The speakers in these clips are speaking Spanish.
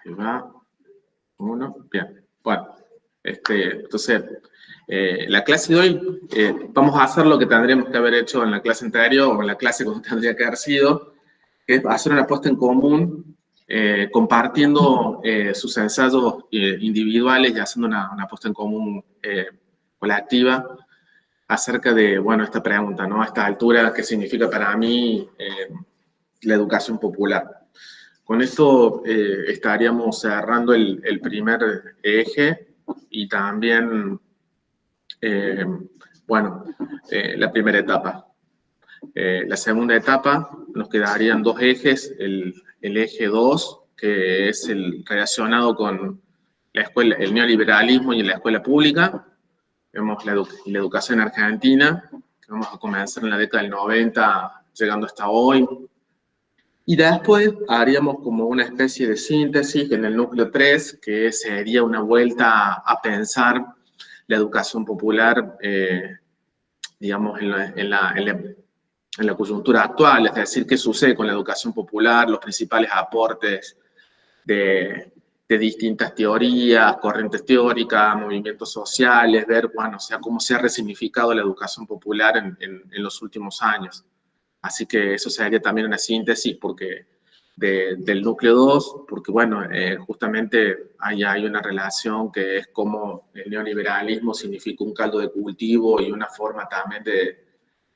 Ahí va. Uno. Bien. Bueno, entonces, la clase de hoy, vamos a hacer lo que tendríamos que haber hecho en la clase anterior, o en la clase como tendría que haber sido, que es hacer una puesta en común, compartiendo sus ensayos individuales y haciendo una puesta en común colectiva acerca de, bueno, esta pregunta, ¿no? A esta altura, ¿qué significa para mí la educación popular? Con esto estaríamos cerrando el primer eje y también, bueno, la primera etapa. La segunda etapa nos quedarían dos ejes, el eje 2, que es el relacionado con la escuela, el neoliberalismo y la escuela pública. Vemos la educación argentina, que vamos a comenzar en la década del 90, llegando hasta hoy. Y después haríamos como una especie de síntesis en el núcleo 3, que sería una vuelta a pensar la educación popular, digamos, en la coyuntura actual, es decir, qué sucede con la educación popular, los principales aportes de distintas teorías, corrientes teóricas, movimientos sociales, ver, bueno, o sea, cómo se ha resignificado la educación popular en los últimos años. Así que eso sería también una síntesis porque del núcleo 2, porque bueno, justamente hay una relación que es como el neoliberalismo significa un caldo de cultivo y una forma también de,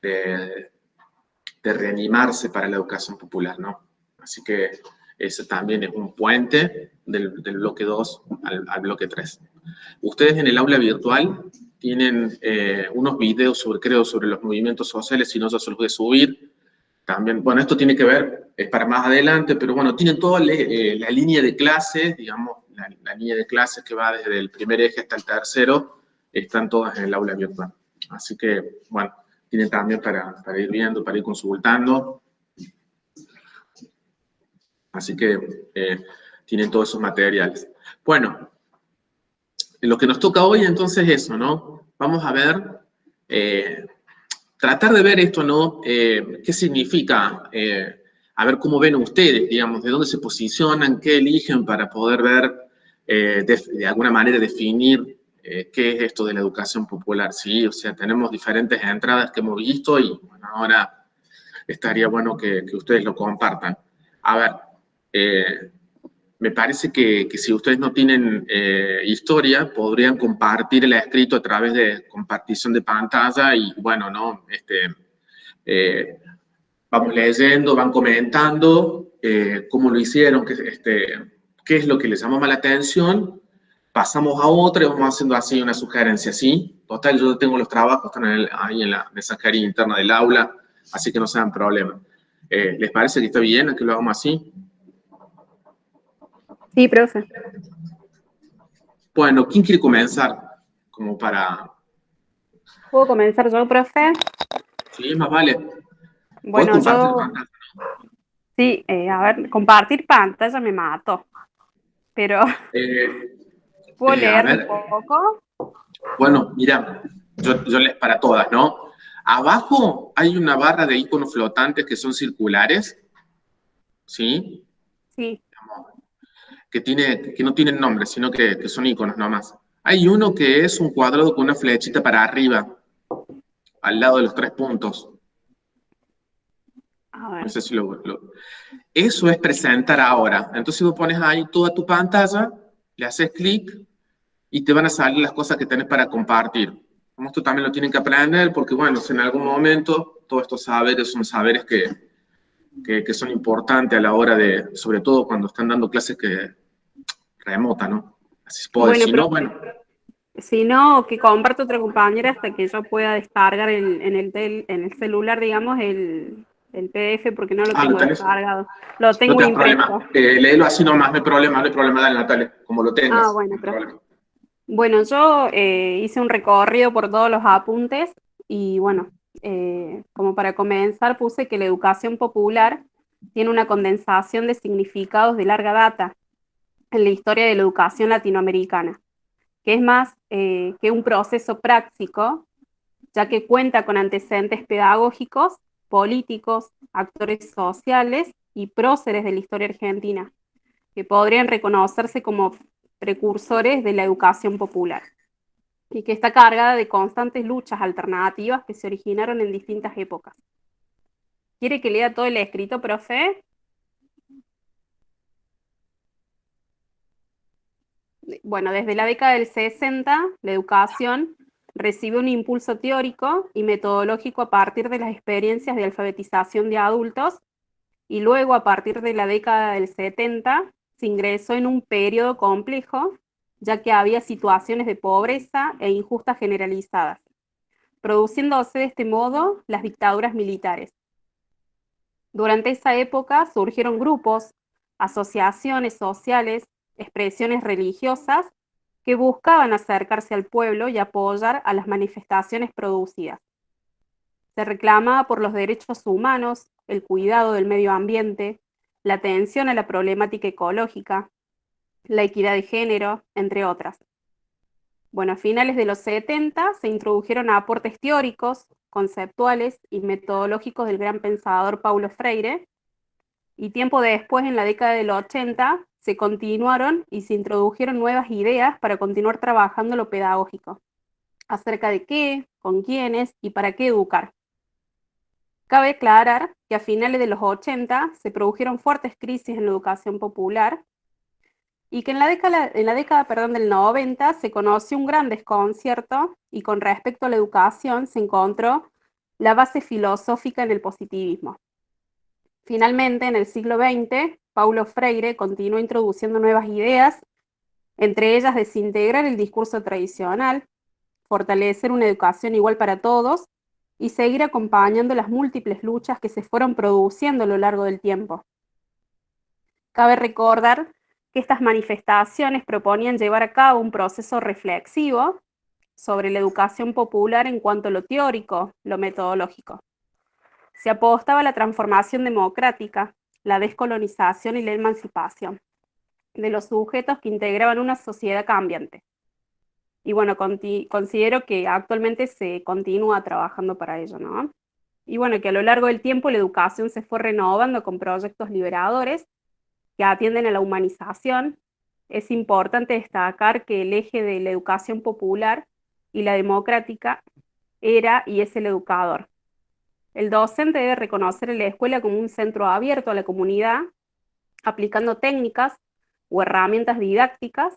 de reanimarse para la educación popular, ¿no? Así que ese también es un puente del bloque 2 al bloque 3. Ustedes en el aula virtual tienen unos videos sobre los movimientos sociales, si no yo se los voy a subir. También, bueno, esto tiene que ver, es para más adelante, pero bueno, tienen toda la línea de clases, digamos, la línea de clases que va desde el primer eje hasta el tercero, están todas en el aula virtual. Así que, bueno, tienen también para ir viendo, para ir consultando. Así que tienen todos esos materiales. Bueno, lo que nos toca hoy entonces es eso, ¿no? Vamos a ver, tratar de ver esto, ¿no? ¿Qué significa? A ver cómo ven ustedes, digamos, de dónde se posicionan, qué eligen para poder ver, de alguna manera definir qué es esto de la educación popular, ¿sí? O sea, tenemos diferentes entradas que hemos visto y bueno, ahora estaría bueno que ustedes lo compartan. A ver, me parece que si ustedes no tienen historia, podrían compartir el escrito a través de compartición de pantalla y, bueno, ¿no? Eh, vamos leyendo, van comentando cómo lo hicieron, qué es lo que les llamó más la atención, pasamos a otra y vamos haciendo así una sugerencia, ¿sí? Total, yo tengo los trabajos, están ahí en la mensajería interna del aula, así que no sean problema. ¿Les parece que está bien que lo hagamos así? Sí, profe. Bueno, ¿quién quiere comenzar? Como para... ¿Puedo comenzar yo, profe? Sí, más vale. ¿Puedes Bueno, compartir yo, pantalla? sí, a ver, compartir pantalla me mato, pero Eh, ¿puedo a leer un ver, poco? bueno, mira, yo les para todas, ¿no? Abajo hay una barra de iconos flotantes que son circulares, ¿sí? Sí, Que no tienen nombre, sino que son iconos nomás. Hay uno que es un cuadrado con una flechita para arriba, al lado de los tres puntos. a No ver. sé si Eso es presentar ahora. Entonces vos pones ahí toda tu pantalla, le haces clic y te van a salir las cosas que tenés para compartir. Como esto también lo tienen que aprender porque, bueno, si en algún momento todos estos saberes son saberes que son importantes a la hora de, sobre todo cuando están dando clases remota, ¿no? Así se puede Bueno, decir, ¿no? profe, Bueno, si no, que comparte otra compañera hasta que yo pueda descargar en el celular, digamos, el PDF, porque no lo lo tengo tenés. descargado. Lo No tengo te das problema. impreso. Léelo así nomás, no hay problema, dale, Natalia, como lo Ah, tengas, no bueno, hay profe. problema. Bueno, yo hice un recorrido por todos los apuntes y bueno, como para comenzar puse que la educación popular tiene una condensación de significados de larga data en la historia de la educación latinoamericana, que es más que un proceso práctico, ya que cuenta con antecedentes pedagógicos, políticos, actores sociales y próceres de la historia argentina, que podrían reconocerse como precursores de la educación popular, y que está cargada de constantes luchas alternativas que se originaron en distintas épocas. ¿Quiere que lea todo el escrito, profe? Bueno, desde la década del 60, la educación recibe un impulso teórico y metodológico a partir de las experiencias de alfabetización de adultos, y luego a partir de la década del 70 se ingresó en un periodo complejo, ya que había situaciones de pobreza e injustas generalizadas, produciéndose de este modo las dictaduras militares. Durante esa época surgieron grupos, asociaciones sociales, expresiones religiosas que buscaban acercarse al pueblo y apoyar a las manifestaciones producidas. Se reclamaba por los derechos humanos, el cuidado del medio ambiente, la atención a la problemática ecológica, la equidad de género, entre otras. Bueno, a finales de los 70 se introdujeron aportes teóricos, conceptuales y metodológicos del gran pensador Paulo Freire, y tiempo después, en la década del 80, se continuaron y se introdujeron nuevas ideas para continuar trabajando lo pedagógico, acerca de qué, con quiénes y para qué educar. Cabe aclarar que a finales de los 80 se produjeron fuertes crisis en la educación popular, y que en la década del 90 se conoció un gran desconcierto, y con respecto a la educación se encontró la base filosófica en el positivismo. Finalmente, en el siglo XX, Paulo Freire continuó introduciendo nuevas ideas, entre ellas desintegrar el discurso tradicional, fortalecer una educación igual para todos y seguir acompañando las múltiples luchas que se fueron produciendo a lo largo del tiempo. Cabe recordar que estas manifestaciones proponían llevar a cabo un proceso reflexivo sobre la educación popular en cuanto a lo teórico, lo metodológico. Se apostaba a la transformación democrática, la descolonización y la emancipación de los sujetos que integraban una sociedad cambiante. Y bueno, considero que actualmente se continúa trabajando para ello, ¿no? Y bueno, que a lo largo del tiempo la educación se fue renovando con proyectos liberadores que atienden a la humanización. Es importante destacar que el eje de la educación popular y la democrática era y es el educador. El docente debe reconocer a la escuela como un centro abierto a la comunidad, aplicando técnicas o herramientas didácticas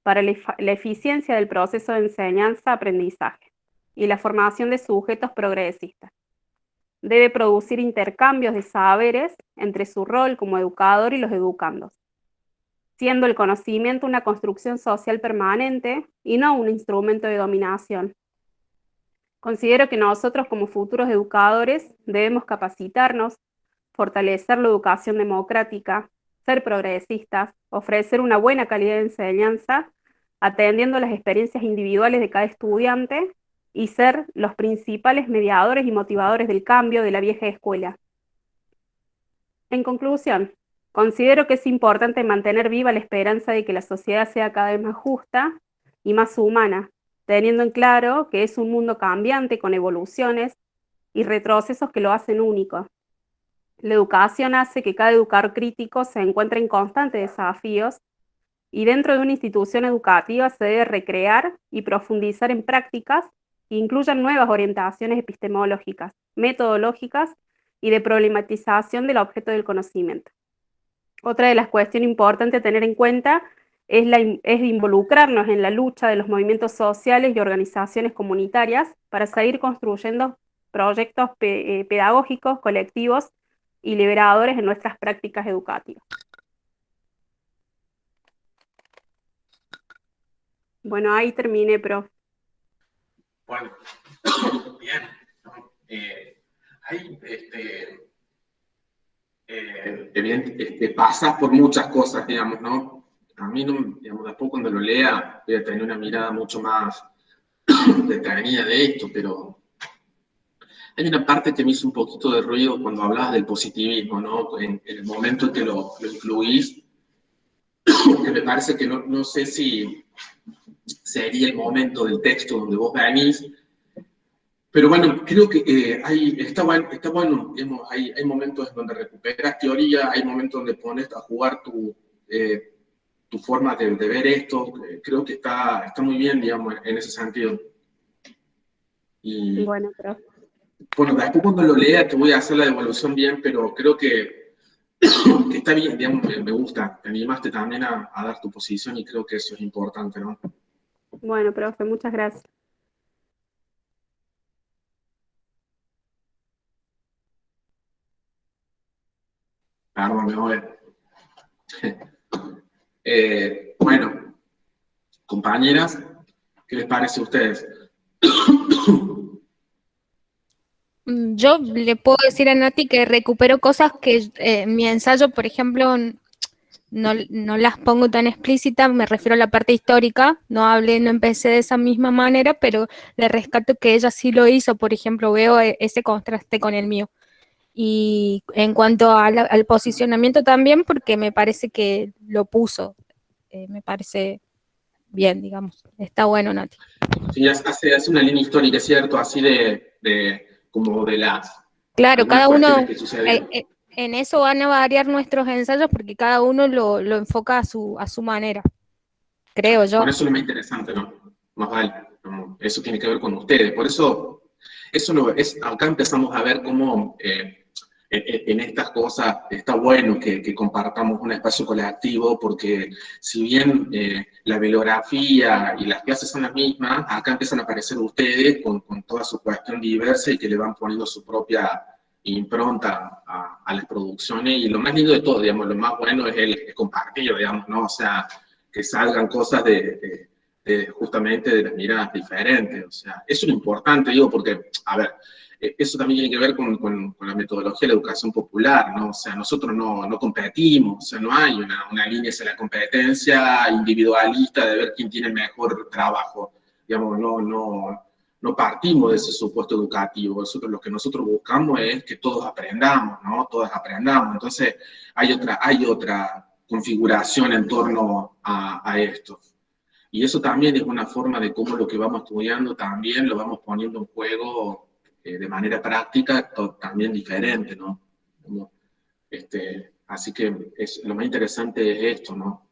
para la eficiencia del proceso de enseñanza-aprendizaje y la formación de sujetos progresistas. Debe producir intercambios de saberes entre su rol como educador y los educandos, siendo el conocimiento una construcción social permanente y no un instrumento de dominación. Considero que nosotros, como futuros educadores, debemos capacitarnos, fortalecer la educación democrática, ser progresistas, ofrecer una buena calidad de enseñanza, atendiendo las experiencias individuales de cada estudiante, y ser los principales mediadores y motivadores del cambio de la vieja escuela. En conclusión, considero que es importante mantener viva la esperanza de que la sociedad sea cada vez más justa y más humana, teniendo en claro que es un mundo cambiante con evoluciones y retrocesos que lo hacen único. La educación hace que cada educador crítico se encuentre en constantes desafíos, y dentro de una institución educativa se debe recrear y profundizar en prácticas que incluyan nuevas orientaciones epistemológicas, metodológicas y de problematización del objeto del conocimiento. Otra de las cuestiones importantes a tener en cuenta es involucrarnos en la lucha de los movimientos sociales y organizaciones comunitarias para seguir construyendo proyectos pedagógicos, colectivos y liberadores en nuestras prácticas educativas. Bueno, ahí terminé, profe. Bueno, bien. Hay, pasas por muchas cosas, digamos, ¿no? A mí, no, digamos, después cuando lo lea voy a tener una mirada mucho más detenida de esto, pero hay una parte que me hizo un poquito de ruido cuando hablabas del positivismo, ¿no? En el momento en que lo incluís, que me parece que no sé si sería el momento del texto donde vos venís, pero bueno, creo que está bueno, digamos, hay momentos donde recuperas teoría, hay momentos donde pones a jugar tu tu forma de ver esto, creo que está muy bien, digamos, en ese sentido. Y Bueno, profe. bueno, después cuando lo lea te voy a hacer la devolución bien, pero creo que está bien, digamos, me gusta. Te animaste también a dar tu posición y creo que eso es importante, ¿no? Bueno, profe, muchas gracias. Perdón, me voy. Bueno, compañeras, ¿qué les parece a ustedes? Yo le puedo decir a Nati que recupero cosas que mi ensayo, por ejemplo, no las pongo tan explícitas, me refiero a la parte histórica, no empecé de esa misma manera, pero le rescato que ella sí lo hizo, por ejemplo, veo ese contraste con el mío. Y en cuanto al posicionamiento también, porque me parece que lo puso, me parece bien, digamos, está bueno, Nati. Sí, hace una línea histórica, ¿cierto? Así como de las Claro, algunas cada uno, cuestiones que sucedieron. en eso van a variar nuestros ensayos porque cada uno lo enfoca a su manera, creo yo. Por eso es lo más interesante, ¿no? Más vale. ¿No? Eso tiene que ver con ustedes. Por eso, acá empezamos a ver cómo en estas cosas está bueno que compartamos un espacio colectivo, porque si bien la bibliografía y las clases son las mismas, acá empiezan a aparecer ustedes con toda su cuestión diversa y que le van poniendo su propia impronta a las producciones. Y lo más lindo de todo, digamos, lo más bueno es el compartir, digamos, ¿no? O sea, que salgan cosas justamente de las miradas diferentes. O sea, eso es lo importante, digo, porque, a ver, eso también tiene que ver con la metodología de la educación popular, ¿no? O sea, nosotros no competimos, o sea, no hay una línea hacia la competencia individualista de ver quién tiene el mejor trabajo. Digamos, no partimos de ese supuesto educativo. Lo que nosotros buscamos es que todos aprendamos, ¿no? Todos aprendamos. Entonces, hay otra configuración en torno a esto. Y eso también es una forma de cómo lo que vamos estudiando también lo vamos poniendo en juego de manera práctica, también diferente, ¿no? Así que lo más interesante es esto, ¿no?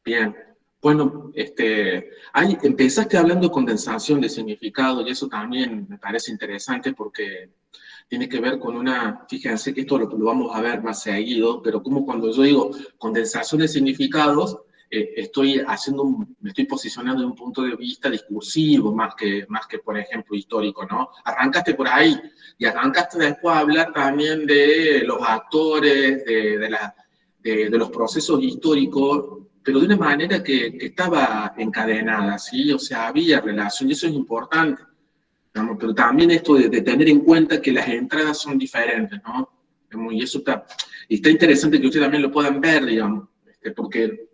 Bien. Bueno, empezaste hablando de condensación de significado y eso también me parece interesante porque tiene que ver con fíjense que esto lo vamos a ver más seguido, pero como cuando yo digo condensación de significados, me estoy posicionando de un punto de vista discursivo más que, por ejemplo, histórico, ¿no? Arrancaste por ahí y arrancaste después a hablar también de los actores, de los procesos históricos, pero de una manera que estaba encadenada, ¿sí? O sea, había relación y eso es importante. Pero también esto de tener en cuenta que las entradas son diferentes, ¿no? Y eso está interesante que ustedes también lo puedan ver, digamos, porque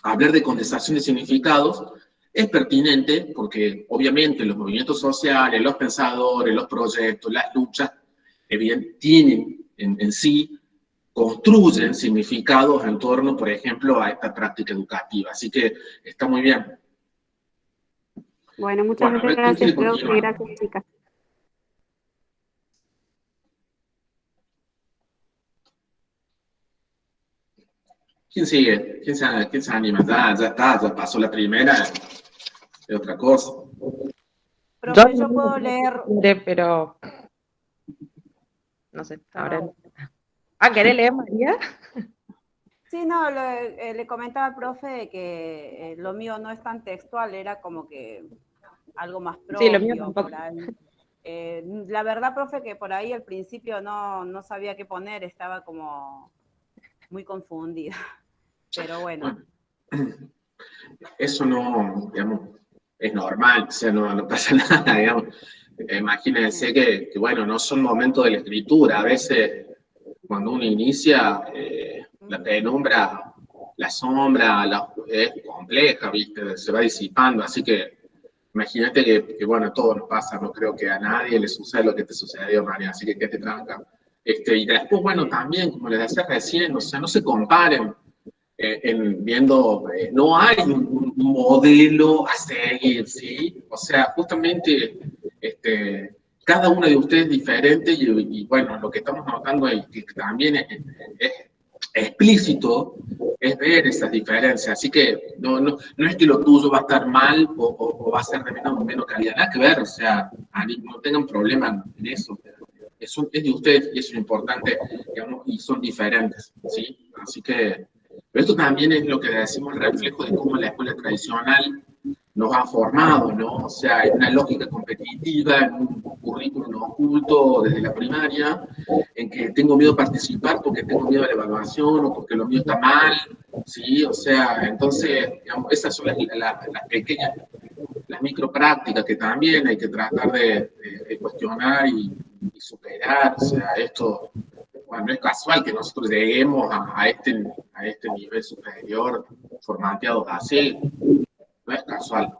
hablar de condensación de significados es pertinente porque obviamente los movimientos sociales, los pensadores, los proyectos, las luchas, tienen en sí, construyen significados en torno, por ejemplo, a esta práctica educativa. Así que está muy bien. Bueno, muchas Bueno, a ver, ¿quién gracias, quiere profe. continuar? Gracias, chicas. ¿Quién sigue? ¿Quién se anima? Ya está, ya pasó la primera, es otra cosa. Profe, yo puedo leer, pero no sé, ahora. ¿Querés leer, María? Sí, no, le comentaba al profe de que lo mío no es tan textual, era como que algo más propio. Sí, lo mío tampoco. Por ahí. La verdad, profe, que por ahí al principio no sabía qué poner, estaba como muy confundida. Pero bueno. Eso no, digamos, es normal, o sea, no pasa nada, digamos. Imagínense que, bueno, no son momentos de la escritura, a veces cuando uno inicia, la penumbra, la sombra, es compleja, ¿viste? Se va disipando, así que imagínate que, bueno, todo nos pasa, no creo que a nadie le suceda lo que te sucedió, María, así que quédate tranca. Y después, bueno, también, como les decía recién, o sea, no se comparen no hay un modelo a seguir, ¿sí? O sea, justamente cada uno de ustedes es diferente y bueno, lo que estamos notando es que también explícito es ver esas diferencias. Así que no es que lo tuyo va a estar mal o va a ser de menos calidad, nada que ver, o sea, no tengan problema en eso. Es de ustedes y eso es importante, digamos, y son diferentes, ¿sí? Así que esto también es lo que decimos, el reflejo de cómo la escuela tradicional nos ha formado, ¿no? O sea, en una lógica competitiva, en un currículum oculto desde la primaria, en que tengo miedo a participar porque tengo miedo a la evaluación o porque lo mío está mal, ¿sí? O sea, entonces, digamos, esas son las pequeñas, las microprácticas que también hay que tratar de cuestionar y superar. O sea, esto, bueno, no es casual que nosotros lleguemos a este nivel superior formateados así, no es casual.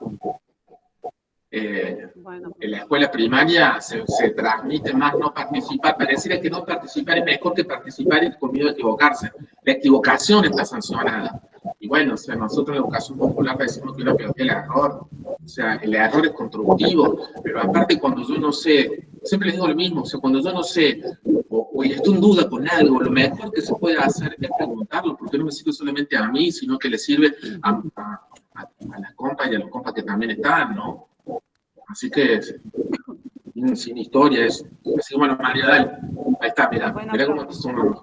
Bueno, En la escuela primaria se transmite más no participar. Pareciera que no participar es mejor que participar y con miedo a equivocarse. La equivocación está sancionada. Y bueno, o sea, nosotros en la educación popular decimos que una pedagogía el error. O sea, el error es constructivo, pero aparte cuando yo no sé, siempre les digo lo mismo, o sea, cuando yo no sé o estoy en duda con algo, lo mejor que se puede hacer es preguntarlo, porque no me sirve solamente a mí, sino que le sirve a las compas y a los compas que también están, ¿no? Así que sin historia eso. Así que bueno, María, dale. Ahí está, mira, bueno, mira cómo te suman.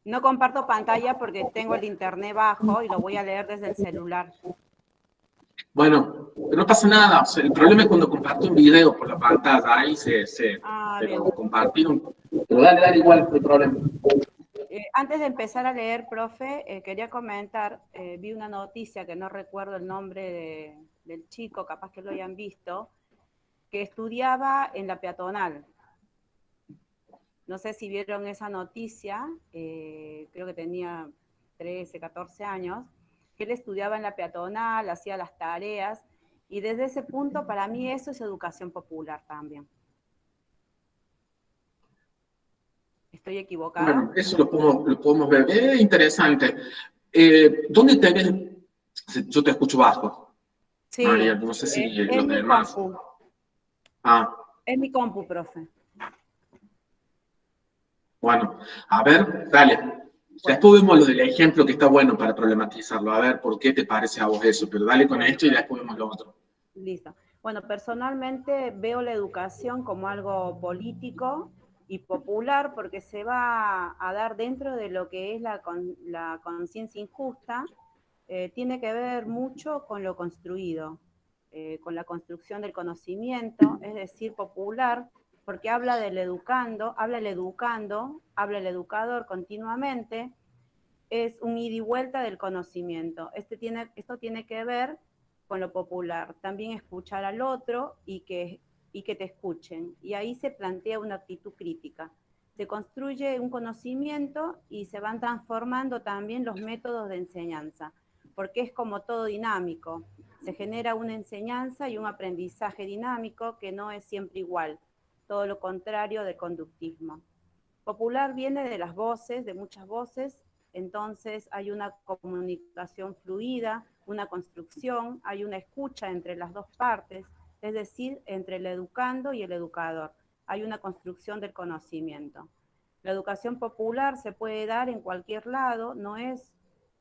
no comparto pantalla porque tengo el internet bajo y lo voy a leer desde el celular. Bueno, pero no pasa nada. O sea, el problema es cuando comparto un video por la pantalla, ahí pero Bien. compartir pero dale igual, no hay problema. Antes de empezar a leer, profe, quería comentar, vi una noticia que no recuerdo el nombre del chico, capaz que lo hayan visto, que estudiaba en la peatonal. No sé si vieron esa noticia, creo que tenía 13, 14 años, que él estudiaba en la peatonal, hacía las tareas, y desde ese punto para mí eso es educación popular también. ¿Estoy equivocada? Bueno, eso lo podemos ver. Es interesante. ¿Dónde tenés? Yo te escucho bajo, Sí, María, no sé si es los mi demás. compu. Ah, Es mi compu, profe. bueno, a ver, dale. Después vemos lo del ejemplo que está bueno para problematizarlo. A ver, ¿por qué te parece a vos eso? Pero dale con esto y después vemos lo otro. Listo. Bueno, personalmente veo la educación como algo político y popular porque se va a dar dentro de lo que es la conciencia injusta. Tiene que ver mucho con lo construido, con la construcción del conocimiento, es decir, popular, porque habla del educando, habla el educador continuamente, es un ida y vuelta del conocimiento. Esto tiene que ver con lo popular, también escuchar al otro y que te escuchen. Y ahí se plantea una actitud crítica. Se construye un conocimiento y se van transformando también los métodos de enseñanza, porque es como todo dinámico. Se genera una enseñanza y un aprendizaje dinámico que no es siempre igual, todo lo contrario del conductismo. Popular viene de las voces, de muchas voces, entonces hay una comunicación fluida, una construcción, hay una escucha entre las dos partes, es decir, entre el educando y el educador. Hay una construcción del conocimiento. La educación popular se puede dar en cualquier lado, no es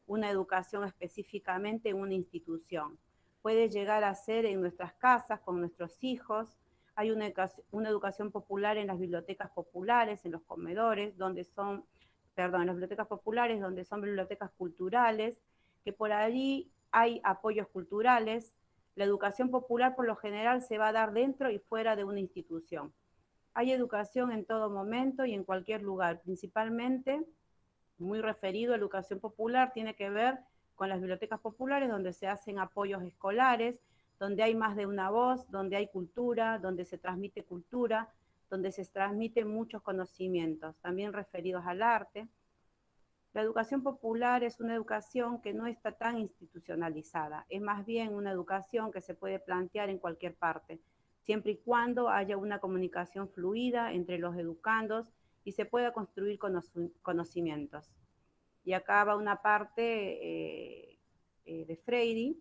una educación específicamente en una institución. Puede llegar a ser en nuestras casas, con nuestros hijos. Hay una educación popular en las bibliotecas populares, en los comedores, en las bibliotecas populares, donde son bibliotecas culturales, que por allí hay apoyos culturales. La educación popular por lo general se va a dar dentro y fuera de una institución. Hay educación en todo momento y en cualquier lugar, principalmente muy referido a educación popular, tiene que ver con las bibliotecas populares, donde se hacen apoyos escolares, donde hay más de una voz, donde hay cultura, donde se transmite cultura, donde se transmiten muchos conocimientos, también referidos al arte. La educación popular es una educación que no está tan institucionalizada, es más bien una educación que se puede plantear en cualquier parte, siempre y cuando haya una comunicación fluida entre los educandos y se pueda construir conocimientos. Y acá va una parte de Freire.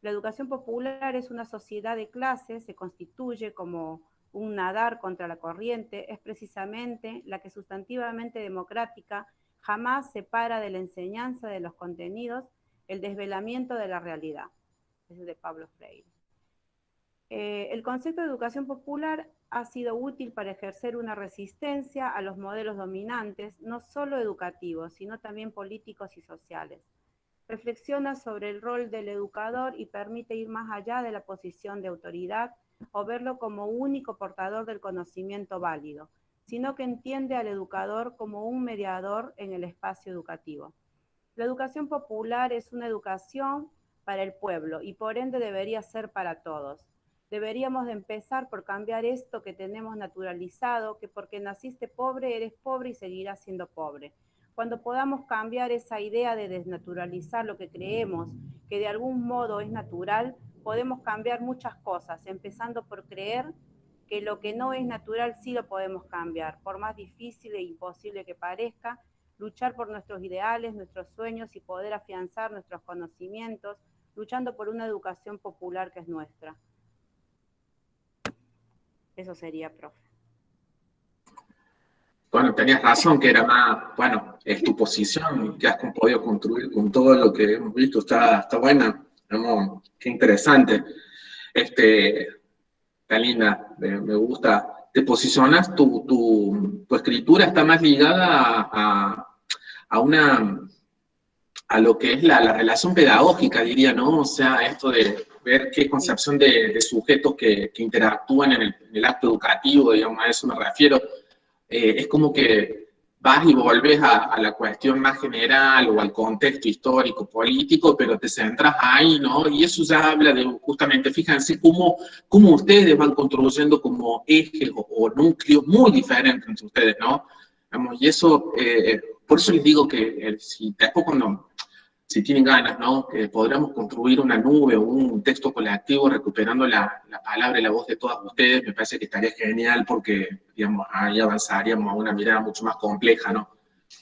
La educación popular es una sociedad de clases, se constituye como un nadar contra la corriente, es precisamente la que sustantivamente democrática jamás separa de la enseñanza de los contenidos el desvelamiento de la realidad. Es de Pablo Freire. El concepto de educación popular ha sido útil para ejercer una resistencia a los modelos dominantes, no solo educativos, sino también políticos y sociales. Reflexiona sobre el rol del educador y permite ir más allá de la posición de autoridad o verlo como único portador del conocimiento válido, sino que entiende al educador como un mediador en el espacio educativo. La educación popular es una educación para el pueblo y por ende debería ser para todos. Deberíamos de empezar por cambiar esto que tenemos naturalizado, que porque naciste pobre, eres pobre y seguirás siendo pobre. Cuando podamos cambiar esa idea de desnaturalizar lo que creemos, que de algún modo es natural, podemos cambiar muchas cosas, empezando por creer que lo que no es natural sí lo podemos cambiar, por más difícil e imposible que parezca, luchar por nuestros ideales, nuestros sueños y poder afianzar nuestros conocimientos, luchando por una educación popular que es nuestra. Eso sería, profe. Bueno, tenías razón, que era más, bueno, es tu posición que has podido construir con todo lo que hemos visto, está buena, qué interesante. Está linda, me gusta. Te posicionas, tu escritura está más ligada a lo que es la relación pedagógica, diría, ¿no? O sea, esto de ver qué concepción de sujetos que interactúan en el acto educativo, digamos, a eso me refiero. Es como que vas y volves a la cuestión más general o al contexto histórico, político, pero te centras ahí, ¿no? Y eso ya habla de, justamente, fíjense cómo ustedes van construyendo como ejes o núcleos muy diferentes entre ustedes, ¿no? Y eso, por eso les digo que si después si tienen ganas, ¿no? Que podríamos construir una nube o un texto colectivo recuperando la palabra y la voz de todas ustedes, me parece que estaría genial porque, digamos, ahí avanzaríamos a una mirada mucho más compleja, ¿no?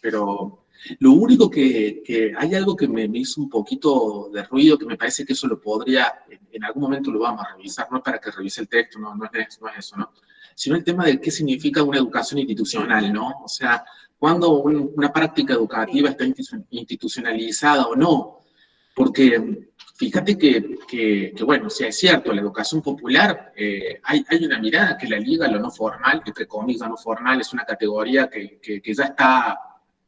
Pero lo único que hay algo que me hizo un poquito de ruido, que me parece que eso lo podría, en algún momento lo vamos a revisar, no es para que revise el texto, no es eso, ¿no? Sino el tema de qué significa una educación institucional, ¿no? O sea, cuando una práctica educativa está institucionalizada o no. Porque fíjate que bueno, si es cierto, la educación popular, hay una mirada que la liga a lo no formal, que entre comillas no formal, es una categoría que ya está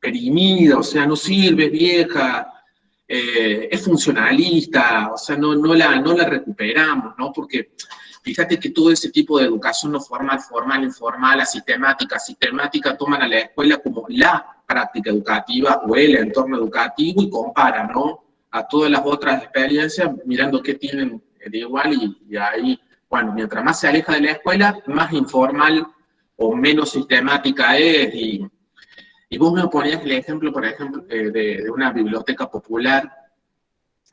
perimida, o sea, no sirve, es vieja, es funcionalista, o sea, no la recuperamos, ¿no? Porque fíjate que todo ese tipo de educación no formal, formal, informal, sistemática, toman a la escuela como la práctica educativa o el entorno educativo y comparan, ¿no? A todas las otras experiencias, mirando qué tienen de igual y ahí, bueno, mientras más se aleja de la escuela, más informal o menos sistemática es. Y vos me ponías el ejemplo, por ejemplo, de una biblioteca popular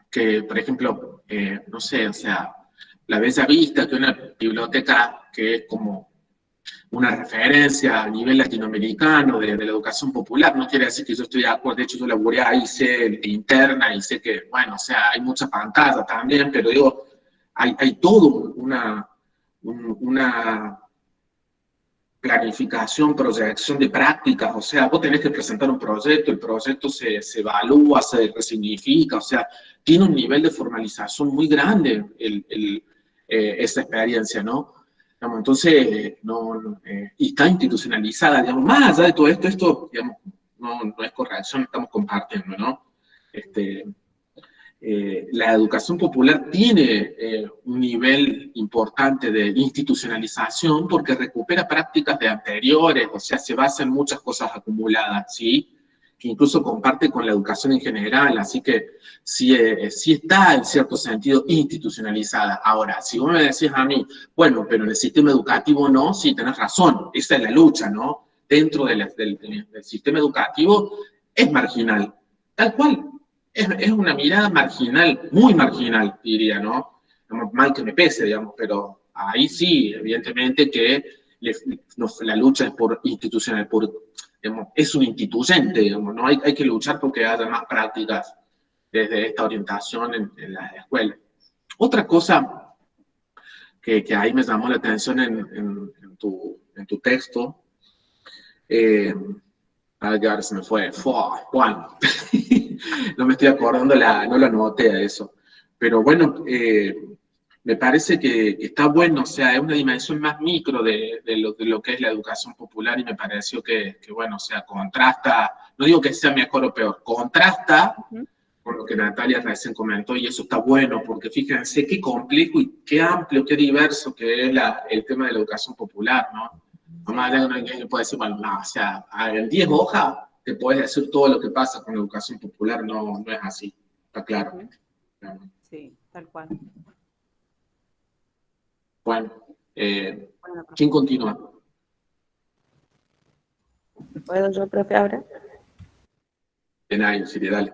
que, por ejemplo, no sé, o sea, la Bella Vista, que es una biblioteca que es como una referencia a nivel latinoamericano de la educación popular, no quiere decir que yo estoy de acuerdo, de hecho yo laburé ahí, sé de interna y sé que, bueno, o sea, hay muchas pantallas también, pero digo, hay todo una planificación, proyección de prácticas, o sea, vos tenés que presentar un proyecto, el proyecto se evalúa, se resignifica, o sea, tiene un nivel de formalización muy grande esa experiencia, ¿no? Digamos, entonces, y está institucionalizada, digamos, más allá de todo esto, digamos, no es corrección, estamos compartiendo, ¿no? La educación popular tiene un nivel importante de institucionalización porque recupera prácticas de anteriores, o sea, se basa en muchas cosas acumuladas, ¿sí? Que incluso comparte con la educación en general, así que sí está en cierto sentido institucionalizada. Ahora, si vos me decís a mí, bueno, pero en el sistema educativo no, sí, tenés razón, esa es la lucha, ¿no? Dentro del sistema educativo es marginal, tal cual. Es una mirada marginal, muy marginal, diría, ¿no? Mal que me pese, digamos, pero ahí sí, evidentemente que la lucha es por institucional, digamos, es un instituyente, digamos, ¿no? Hay que luchar porque haya más prácticas desde esta orientación en las escuelas. Otra cosa que ahí me llamó la atención en tu texto. Ahora se me fue. Juan. No me estoy acordando, no lo anoté a eso. Pero bueno, me parece que está bueno, o sea, es una dimensión más micro de lo que es la educación popular y me pareció que, bueno, o sea, contrasta, no digo que sea mejor o peor, contrasta con lo que Natalia recién comentó y eso está bueno, porque fíjense qué complejo y qué amplio, qué diverso que es el tema de la educación popular, ¿no? Más allá de que puede decir, bueno, no, o sea, en 10 hojas te puedes decir todo lo que pasa con la educación popular, no es así, está claro. Sí, tal cual. Bueno, ¿quién continúa? ¿Puedo yo, profe, ahora? Nadie, sí, dale.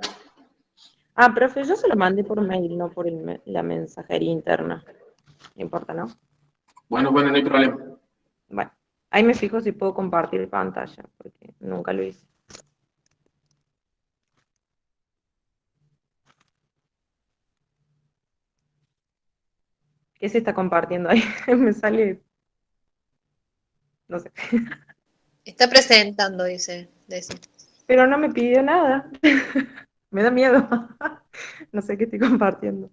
Ah, profe, yo se lo mandé por mail, no por la mensajería interna. No importa, ¿no? Bueno, no hay problema. Bueno, ahí me fijo si puedo compartir pantalla, porque nunca lo hice. ¿Qué se está compartiendo ahí? Me sale, no sé. Está presentando, dice Desi. Pero no me pidió nada. Me da miedo. No sé qué estoy compartiendo.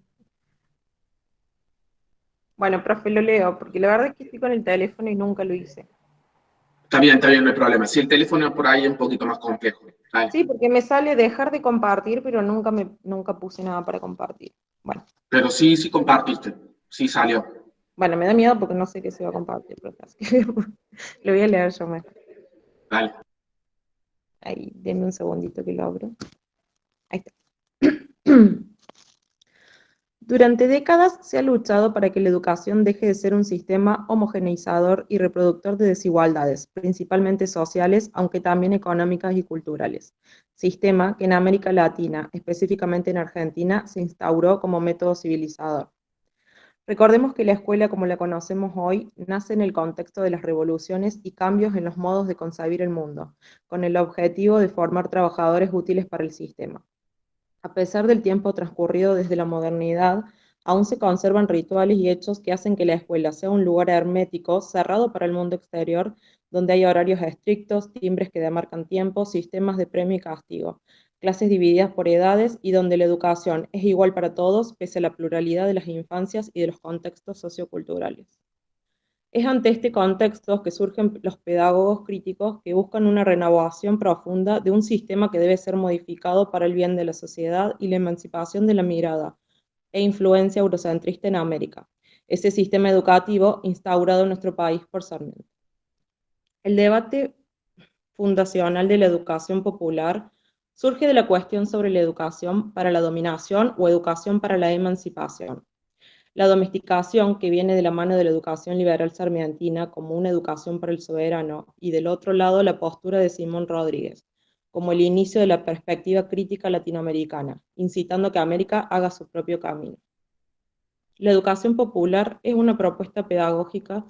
Bueno, profe, lo leo, porque la verdad es que estoy con el teléfono y nunca lo hice. Está bien, no hay problema. Si el teléfono por ahí es un poquito más complejo. Sí, porque me sale dejar de compartir, pero nunca puse nada para compartir. Bueno. Pero sí compartiste. Sí salió. Bueno, me da miedo porque no sé qué se va a compartir, profe. Así que lo voy a leer yo mejor. Dale. Ahí, denme un segundito que lo abro. Ahí está. Durante décadas se ha luchado para que la educación deje de ser un sistema homogeneizador y reproductor de desigualdades, principalmente sociales, aunque también económicas y culturales. Sistema que en América Latina, específicamente en Argentina, se instauró como método civilizador. Recordemos que la escuela como la conocemos hoy nace en el contexto de las revoluciones y cambios en los modos de concebir el mundo, con el objetivo de formar trabajadores útiles para el sistema. A pesar del tiempo transcurrido desde la modernidad, aún se conservan rituales y hechos que hacen que la escuela sea un lugar hermético, cerrado para el mundo exterior, donde hay horarios estrictos, timbres que demarcan tiempo, sistemas de premio y castigo, clases divididas por edades y donde la educación es igual para todos, pese a la pluralidad de las infancias y de los contextos socioculturales. Es ante este contexto que surgen los pedagogos críticos que buscan una renovación profunda de un sistema que debe ser modificado para el bien de la sociedad y la emancipación de la mirada e influencia eurocentrista en América, ese sistema educativo instaurado en nuestro país por Sarmiento. El debate fundacional de la educación popular surge de la cuestión sobre la educación para la dominación o educación para la emancipación. La domesticación, que viene de la mano de la educación liberal sarmientina como una educación para el soberano, y del otro lado la postura de Simón Rodríguez, como el inicio de la perspectiva crítica latinoamericana, incitando a que América haga su propio camino. La educación popular es una propuesta pedagógica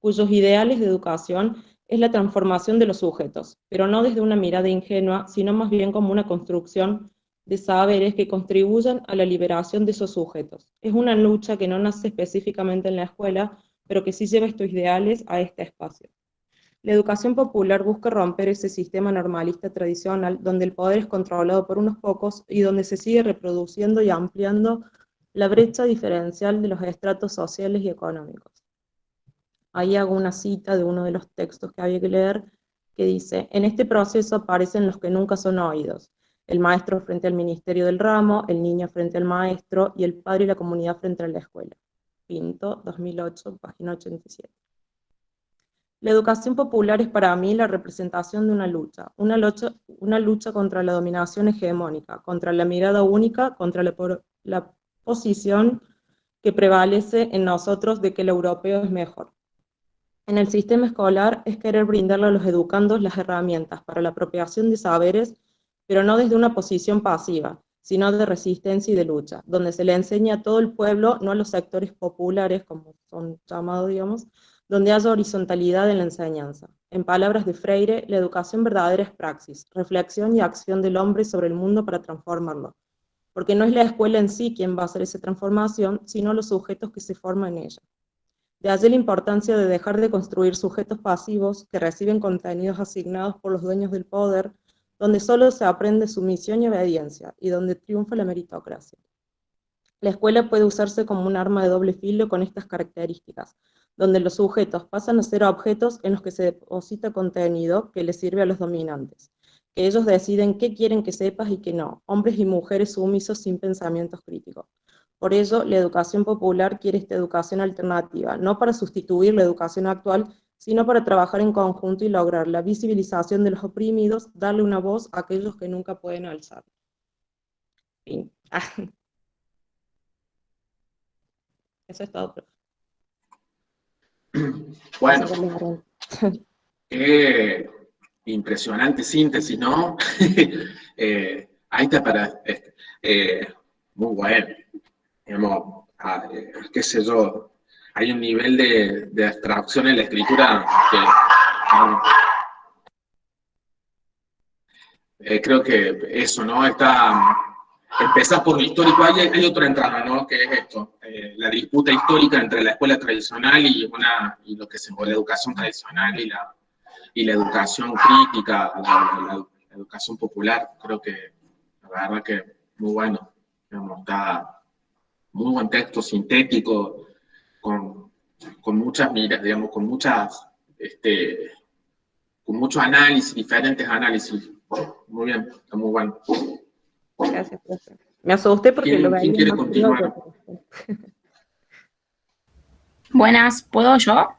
cuyos ideales de educación es la transformación de los sujetos, pero no desde una mirada ingenua, sino más bien como una construcción de saberes que contribuyan a la liberación de esos sujetos. Es una lucha que no nace específicamente en la escuela, pero que sí lleva estos ideales a este espacio. La educación popular busca romper ese sistema normalista tradicional donde el poder es controlado por unos pocos y donde se sigue reproduciendo y ampliando la brecha diferencial de los estratos sociales y económicos. Ahí hago una cita de uno de los textos que había que leer, que dice: en este proceso aparecen los que nunca son oídos, el maestro frente al ministerio del ramo, el niño frente al maestro y el padre y la comunidad frente a la escuela. Pinto, 2008, página 87. La educación popular es para mí la representación de una lucha contra la dominación hegemónica, contra la mirada única, contra la posición que prevalece en nosotros de que el europeo es mejor. En el sistema escolar es querer brindarle a los educandos las herramientas para la apropiación de saberes, pero no desde una posición pasiva, sino de resistencia y de lucha, donde se le enseña a todo el pueblo, no a los sectores populares, como son llamados, digamos, donde haya horizontalidad en la enseñanza. En palabras de Freire, la educación verdadera es praxis, reflexión y acción del hombre sobre el mundo para transformarlo, porque no es la escuela en sí quien va a hacer esa transformación, sino los sujetos que se forman en ella. De allí la importancia de dejar de construir sujetos pasivos que reciben contenidos asignados por los dueños del poder, donde solo se aprende sumisión y obediencia, y donde triunfa la meritocracia. La escuela puede usarse como un arma de doble filo con estas características, donde los sujetos pasan a ser objetos en los que se deposita contenido que les sirve a los dominantes, que ellos deciden qué quieren que sepas y qué no, hombres y mujeres sumisos sin pensamientos críticos. Por ello, la educación popular quiere esta educación alternativa, no para sustituir la educación actual, sino para trabajar en conjunto y lograr la visibilización de los oprimidos, darle una voz a aquellos que nunca pueden alzar. Fin. Eso es todo, profe. Bueno, qué impresionante síntesis, ¿no? Ahí está para... muy bueno. Digamos, qué sé yo, hay un nivel de abstracción en la escritura que creo que eso, ¿no? Empezás por lo histórico, hay otra entrada, ¿no? Que es esto, la disputa histórica entre la escuela tradicional y lo que se llama la educación tradicional y la educación crítica, la educación popular. Creo que la verdad que muy bueno, digamos, está muy buen texto, sintético, con muchas miras, digamos, con mucho análisis, diferentes análisis. Muy bien, está muy bueno. Gracias, profe. Me asusté porque lo veía. ¿Quién quiere más continuar? Buenas, ¿puedo yo?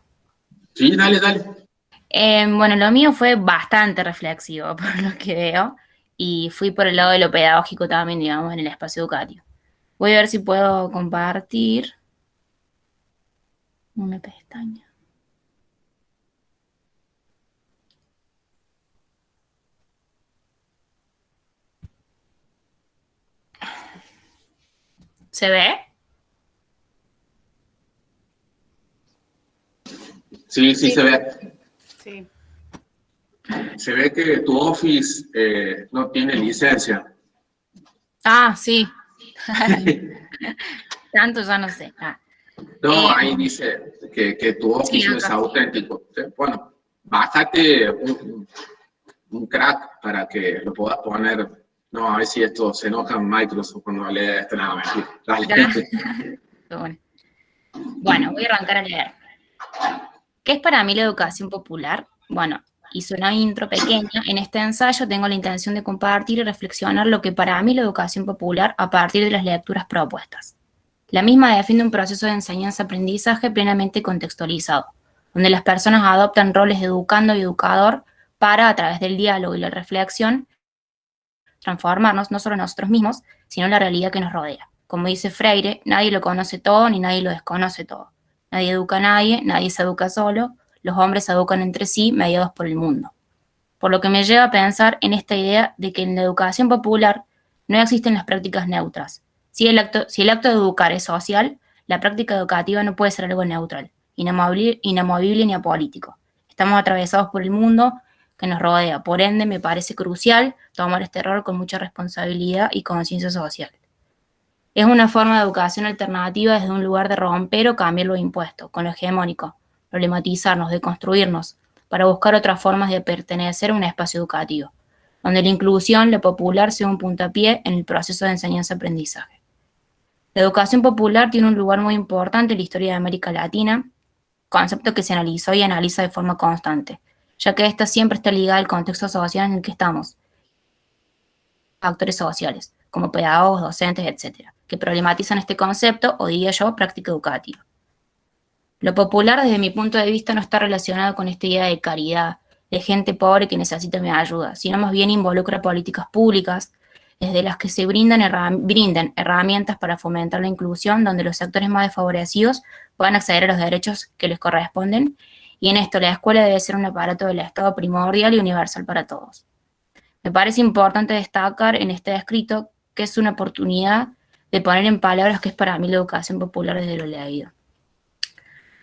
Sí, dale, dale. Bueno, lo mío fue bastante reflexivo, por lo que veo, y fui por el lado de lo pedagógico también, digamos, en el espacio educativo. Voy a ver si puedo compartir una pestaña. ¿Se ve? Sí, se ve. Sí. Se ve que tu Office no tiene licencia. Ah, sí. Tanto ya no sé. No, ahí dice que tu Office sí, no es auténtico. Bueno, bájate un crack para que lo puedas poner. No, a ver si esto se enoja en Microsoft cuando lee esto. No, mentira. Dale. Bueno, voy a arrancar a leer. ¿Qué es para mí la educación popular? Bueno, hice una intro pequeña. En este ensayo tengo la intención de compartir y reflexionar lo que para mí la educación popular a partir de las lecturas propuestas. La misma defiende un proceso de enseñanza-aprendizaje plenamente contextualizado, donde las personas adoptan roles de educando y educador para, a través del diálogo y la reflexión, transformarnos no solo nosotros mismos, sino en la realidad que nos rodea. Como dice Freire, nadie lo conoce todo ni nadie lo desconoce todo. Nadie educa a nadie se educa solo, los hombres se educan entre sí, mediados por el mundo. Por lo que me lleva a pensar en esta idea de que en la educación popular no existen las prácticas neutras. Si el acto de educar es social, la práctica educativa no puede ser algo neutral, inamovible ni apolítico. Estamos atravesados por el mundo que nos rodea, por ende me parece crucial tomar este rol con mucha responsabilidad y conciencia social. Es una forma de educación alternativa desde un lugar de romper o cambiar lo impuesto, con lo hegemónico, problematizarnos, deconstruirnos, para buscar otras formas de pertenecer a un espacio educativo, donde la inclusión, lo popular, sea un puntapié en el proceso de enseñanza-aprendizaje. La educación popular tiene un lugar muy importante en la historia de América Latina, concepto que se analizó y analiza de forma constante, ya que esta siempre está ligada al contexto social en el que estamos, actores sociales, como pedagogos, docentes, etc., que problematizan este concepto o, diría yo, práctica educativa. Lo popular, desde mi punto de vista, no está relacionado con esta idea de caridad, de gente pobre que necesita mi ayuda, sino más bien involucra políticas públicas, desde las que se brinden herramientas para fomentar la inclusión, donde los sectores más desfavorecidos puedan acceder a los derechos que les corresponden, y en esto la escuela debe ser un aparato del Estado primordial y universal para todos. Me parece importante destacar en este escrito que es una oportunidad de poner en palabras qué es para mí la educación popular desde lo leído.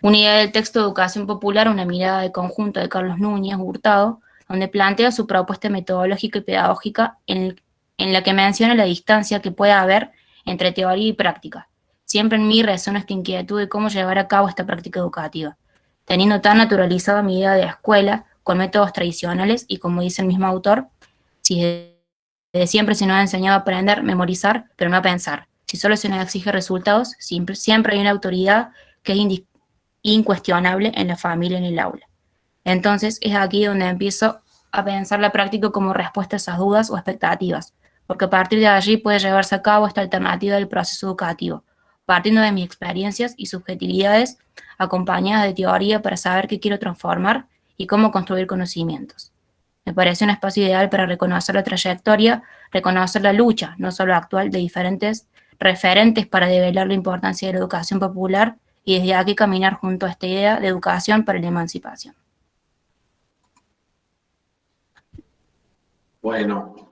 Una idea del texto de Educación Popular, una mirada de conjunto de Carlos Núñez Hurtado, donde plantea su propuesta metodológica y pedagógica en la que menciona la distancia que puede haber entre teoría y práctica, Siempre en mí resuena esta inquietud de cómo llevar a cabo esta práctica educativa, teniendo tan naturalizada mi idea de escuela con métodos tradicionales y, como dice el mismo autor, si desde siempre se nos ha enseñado a aprender, memorizar, pero no a pensar. Si solo se nos exige resultados, siempre hay una autoridad que es incuestionable en la familia, en el aula. Entonces es aquí donde empiezo a pensar la práctica como respuesta a esas dudas o expectativas, porque a partir de allí puede llevarse a cabo esta alternativa del proceso educativo, partiendo de mis experiencias y subjetividades, acompañadas de teoría para saber qué quiero transformar y cómo construir conocimientos. Me parece un espacio ideal para reconocer la trayectoria, reconocer la lucha, no solo actual, de diferentes referentes para develar la importancia de la educación popular y desde aquí caminar junto a esta idea de educación para la emancipación. Bueno,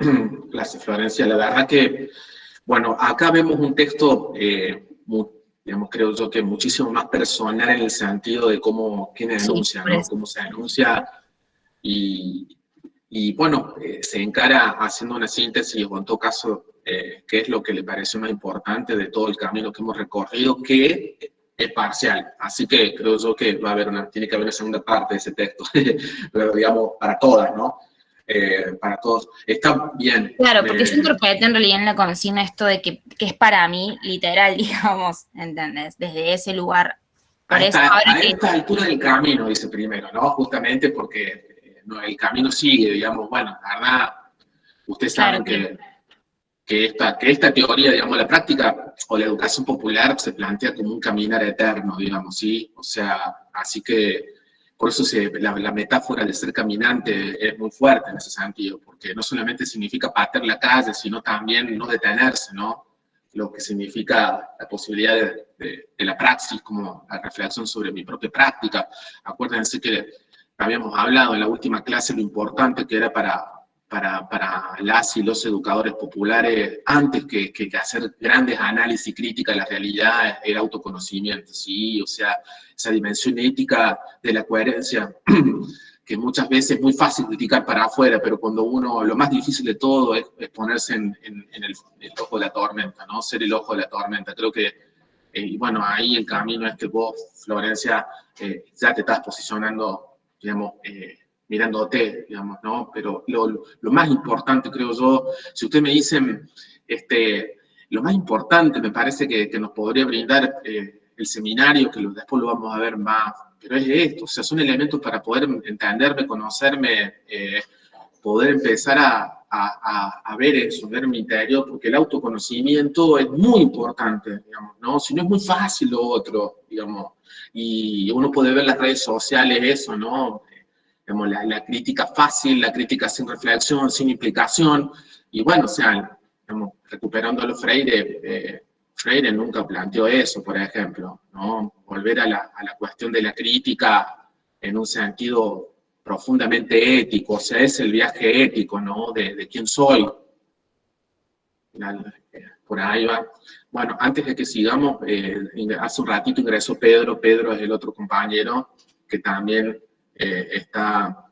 gracias Florencia. La verdad que, bueno, acá vemos un texto, digamos, creo yo que muchísimo más personal en el sentido de cómo, quién denuncia, ¿no? Cómo se denuncia y bueno, se encara haciendo una síntesis, o en todo caso, qué es lo que le parece más importante de todo el camino que hemos recorrido, que es parcial. Así que creo yo que tiene que haber una segunda parte de ese texto, pero digamos, para todas, ¿no? Para todos. Está bien. Claro, porque yo interpreté en realidad en la consigna esto de que es para mí, literal, digamos, ¿entendés? Desde ese lugar. A esta altura del camino, dice primero, ¿no? Justamente porque el camino sigue, digamos, bueno, la verdad, ustedes saben que esta teoría, digamos, la práctica o la educación popular se plantea como un caminar eterno, digamos, ¿sí? O sea, así que por eso la metáfora de ser caminante es muy fuerte en ese sentido, porque no solamente significa patear la calle, sino también no detenerse, ¿no? Lo que significa la posibilidad de la praxis, como la reflexión sobre mi propia práctica. Acuérdense que habíamos hablado en la última clase lo importante que era para las y los educadores populares, antes que hacer grandes análisis críticas de la realidad, el autoconocimiento, ¿sí? O sea, esa dimensión ética de la coherencia, que muchas veces es muy fácil criticar para afuera, pero cuando lo más difícil de todo es ponerse en el ojo de la tormenta, ¿no? Ser el ojo de la tormenta. Creo que, y bueno, ahí el camino es que vos, Florencia, ya te estás posicionando, digamos, mirándote, digamos, ¿no? Pero lo más importante, creo yo, si ustedes me dicen, lo más importante me parece que nos podría brindar el seminario, que después lo vamos a ver más, pero es esto, o sea, son elementos para poder entenderme, conocerme, poder empezar a ver eso, ver mi interior, porque el autoconocimiento es muy importante, digamos, ¿no? Si no es muy fácil lo otro, digamos, y uno puede ver en las redes sociales eso, ¿no? Digamos, la crítica fácil, la crítica sin reflexión, sin implicación, y bueno, o sea, digamos, recuperando a los Freire, Freire nunca planteó eso, por ejemplo, ¿no? Volver a la cuestión de la crítica en un sentido profundamente ético, o sea, es el viaje ético, ¿no? De quién soy. Por ahí va. Bueno, antes de que sigamos, hace un ratito ingresó Pedro es el otro compañero que también está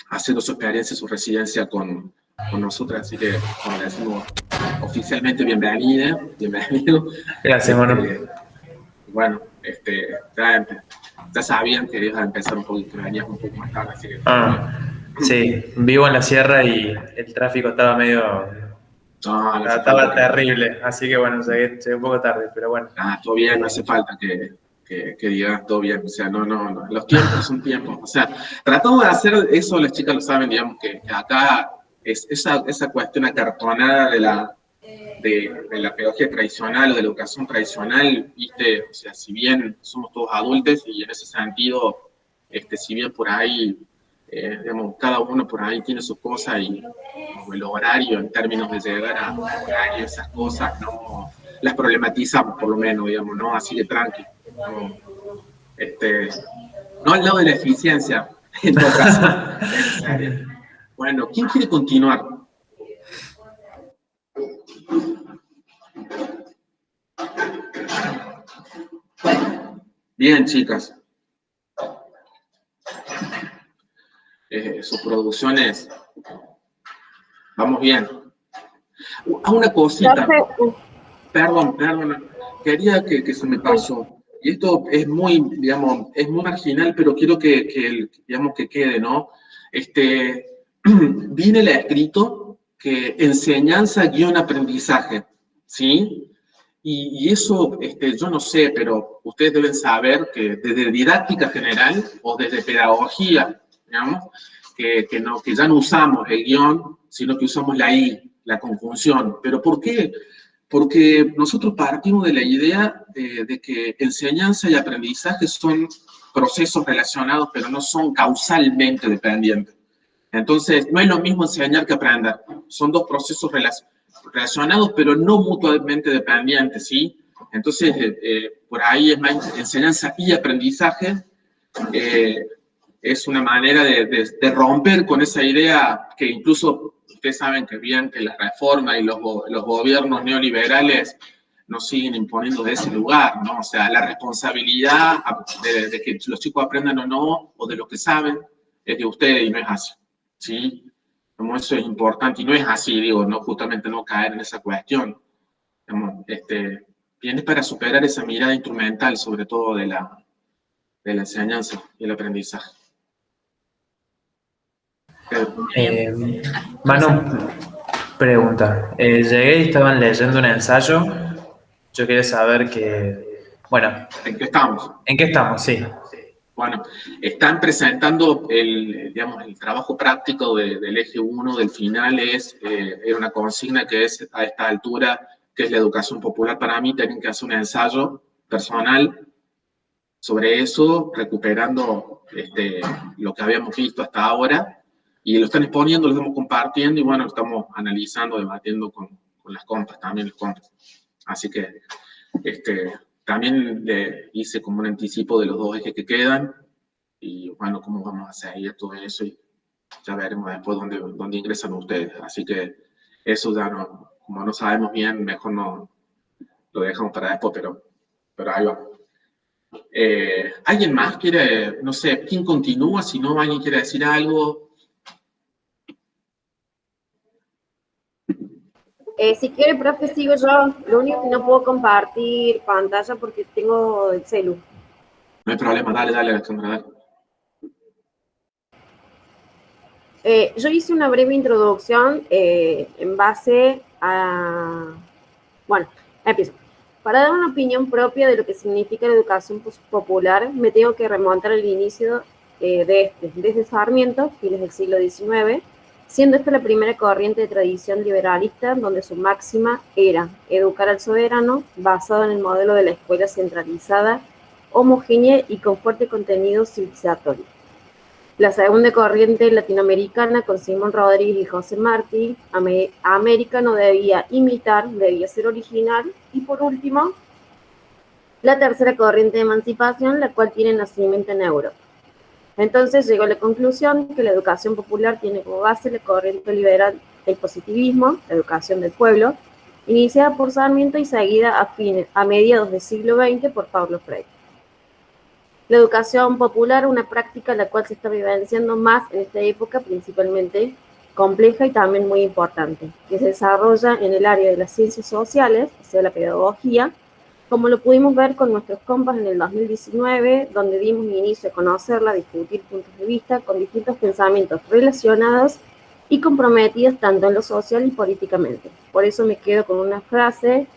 haciendo su experiencia, su residencia con nosotros, así que como le decimos oficialmente bienvenido. Gracias, Manu. Bueno, ya sabían que ibas a empezar un poquito, venías un poco más tarde, así que... Sí, vivo en la sierra y el tráfico estaba estaba terrible, así que bueno, llegué un poco tarde, pero bueno. Todo bien, no hace falta que digas todo bien, o sea, no, los tiempos son tiempos, o sea, tratamos de hacer eso, las chicas lo saben, digamos, que acá es esa cuestión acartonada de la pedagogía tradicional o de la educación tradicional, ¿viste? O sea, si bien somos todos adultos y en ese sentido, si bien por ahí, digamos, cada uno por ahí tiene sus cosas y el horario en términos de llegar a horario, esas cosas, no las problematizamos por lo menos, digamos, ¿no? Así de tranqui. No al lado de la eficiencia, en todo caso. Bueno, ¿quién quiere continuar? Bien, chicas. Sus producciones. Vamos bien. Una cosita. Perdón. quería que se me pasó. Y esto es muy, digamos, es muy marginal, pero quiero digamos, que quede, ¿no? Viene el escrito que enseñanza-aprendizaje, ¿sí? Y eso, yo no sé, pero ustedes deben saber que desde didáctica general o desde pedagogía, digamos, que ya no usamos el guión, sino que usamos la I, la conjunción. ¿Pero por qué? Porque nosotros partimos de la idea de que enseñanza y aprendizaje son procesos relacionados, pero no son causalmente dependientes. Entonces, no es lo mismo enseñar que aprender. Son dos procesos relacionados, pero no mutuamente dependientes, ¿sí? Entonces, por ahí es más enseñanza y aprendizaje. Es una manera de romper con esa idea que incluso ustedes saben que bien que la reforma y los gobiernos neoliberales nos siguen imponiendo de ese lugar, ¿no? O sea, la responsabilidad de que los chicos aprendan o no, o de lo que saben, es de ustedes y no es así, ¿sí? Como eso es importante y no es así, digo, no justamente no caer en esa cuestión. Digamos, viene para superar esa mirada instrumental, sobre todo de la enseñanza y el aprendizaje. Manu, pregunta. Llegué y estaban leyendo un ensayo. Yo quería saber bueno. ¿En qué estamos? ¿En qué estamos? Sí. Bueno, están presentando digamos, el trabajo práctico del eje 1 del final, era una consigna que es a esta altura, que es la educación popular. Para mí tienen que hacer un ensayo personal sobre eso, recuperando lo que habíamos visto hasta ahora, y lo están exponiendo, lo estamos compartiendo, y bueno, lo estamos analizando, debatiendo con las compas, también los compas. Así que, también le hice como un anticipo de los dos ejes que quedan, y bueno, cómo vamos a seguir todo eso, y ya veremos después dónde ingresan ustedes. Así que eso ya no, como no sabemos bien, mejor no lo dejamos para después, pero ahí va. ¿Alguien más quiere, no sé, quién continúa? Si no, alguien quiere decir algo. Si quiere, profe, sigo yo. Lo único que no puedo compartir pantalla porque tengo el celu. No hay problema, dale, Alexandra, dale. Yo hice una breve introducción en base a... Bueno, empiezo. Para dar una opinión propia de lo que significa la educación popular, me tengo que remontar al inicio desde Sarmiento, fines del siglo XIX, siendo esta la primera corriente de tradición liberalista donde su máxima era educar al soberano basado en el modelo de la escuela centralizada, homogénea y con fuerte contenido civilizatorio. La segunda corriente latinoamericana, con Simón Rodríguez y José Martí, América no debía imitar, debía ser original. Y por último, la tercera corriente de emancipación, la cual tiene nacimiento en Europa. Entonces llegó a la conclusión que la educación popular tiene como base la corriente liberal del positivismo, la educación del pueblo, iniciada por Sarmiento y seguida a mediados del siglo XX por Paulo Freire. La educación popular, una práctica la cual se está vivenciando más en esta época, principalmente compleja y también muy importante, que se desarrolla en el área de las ciencias sociales, o sea, la pedagogía, como lo pudimos ver con nuestros compas en el 2019, donde dimos inicio a conocerla, a discutir puntos de vista con distintos pensamientos relacionados y comprometidos tanto en lo social y políticamente. Por eso me quedo con una frase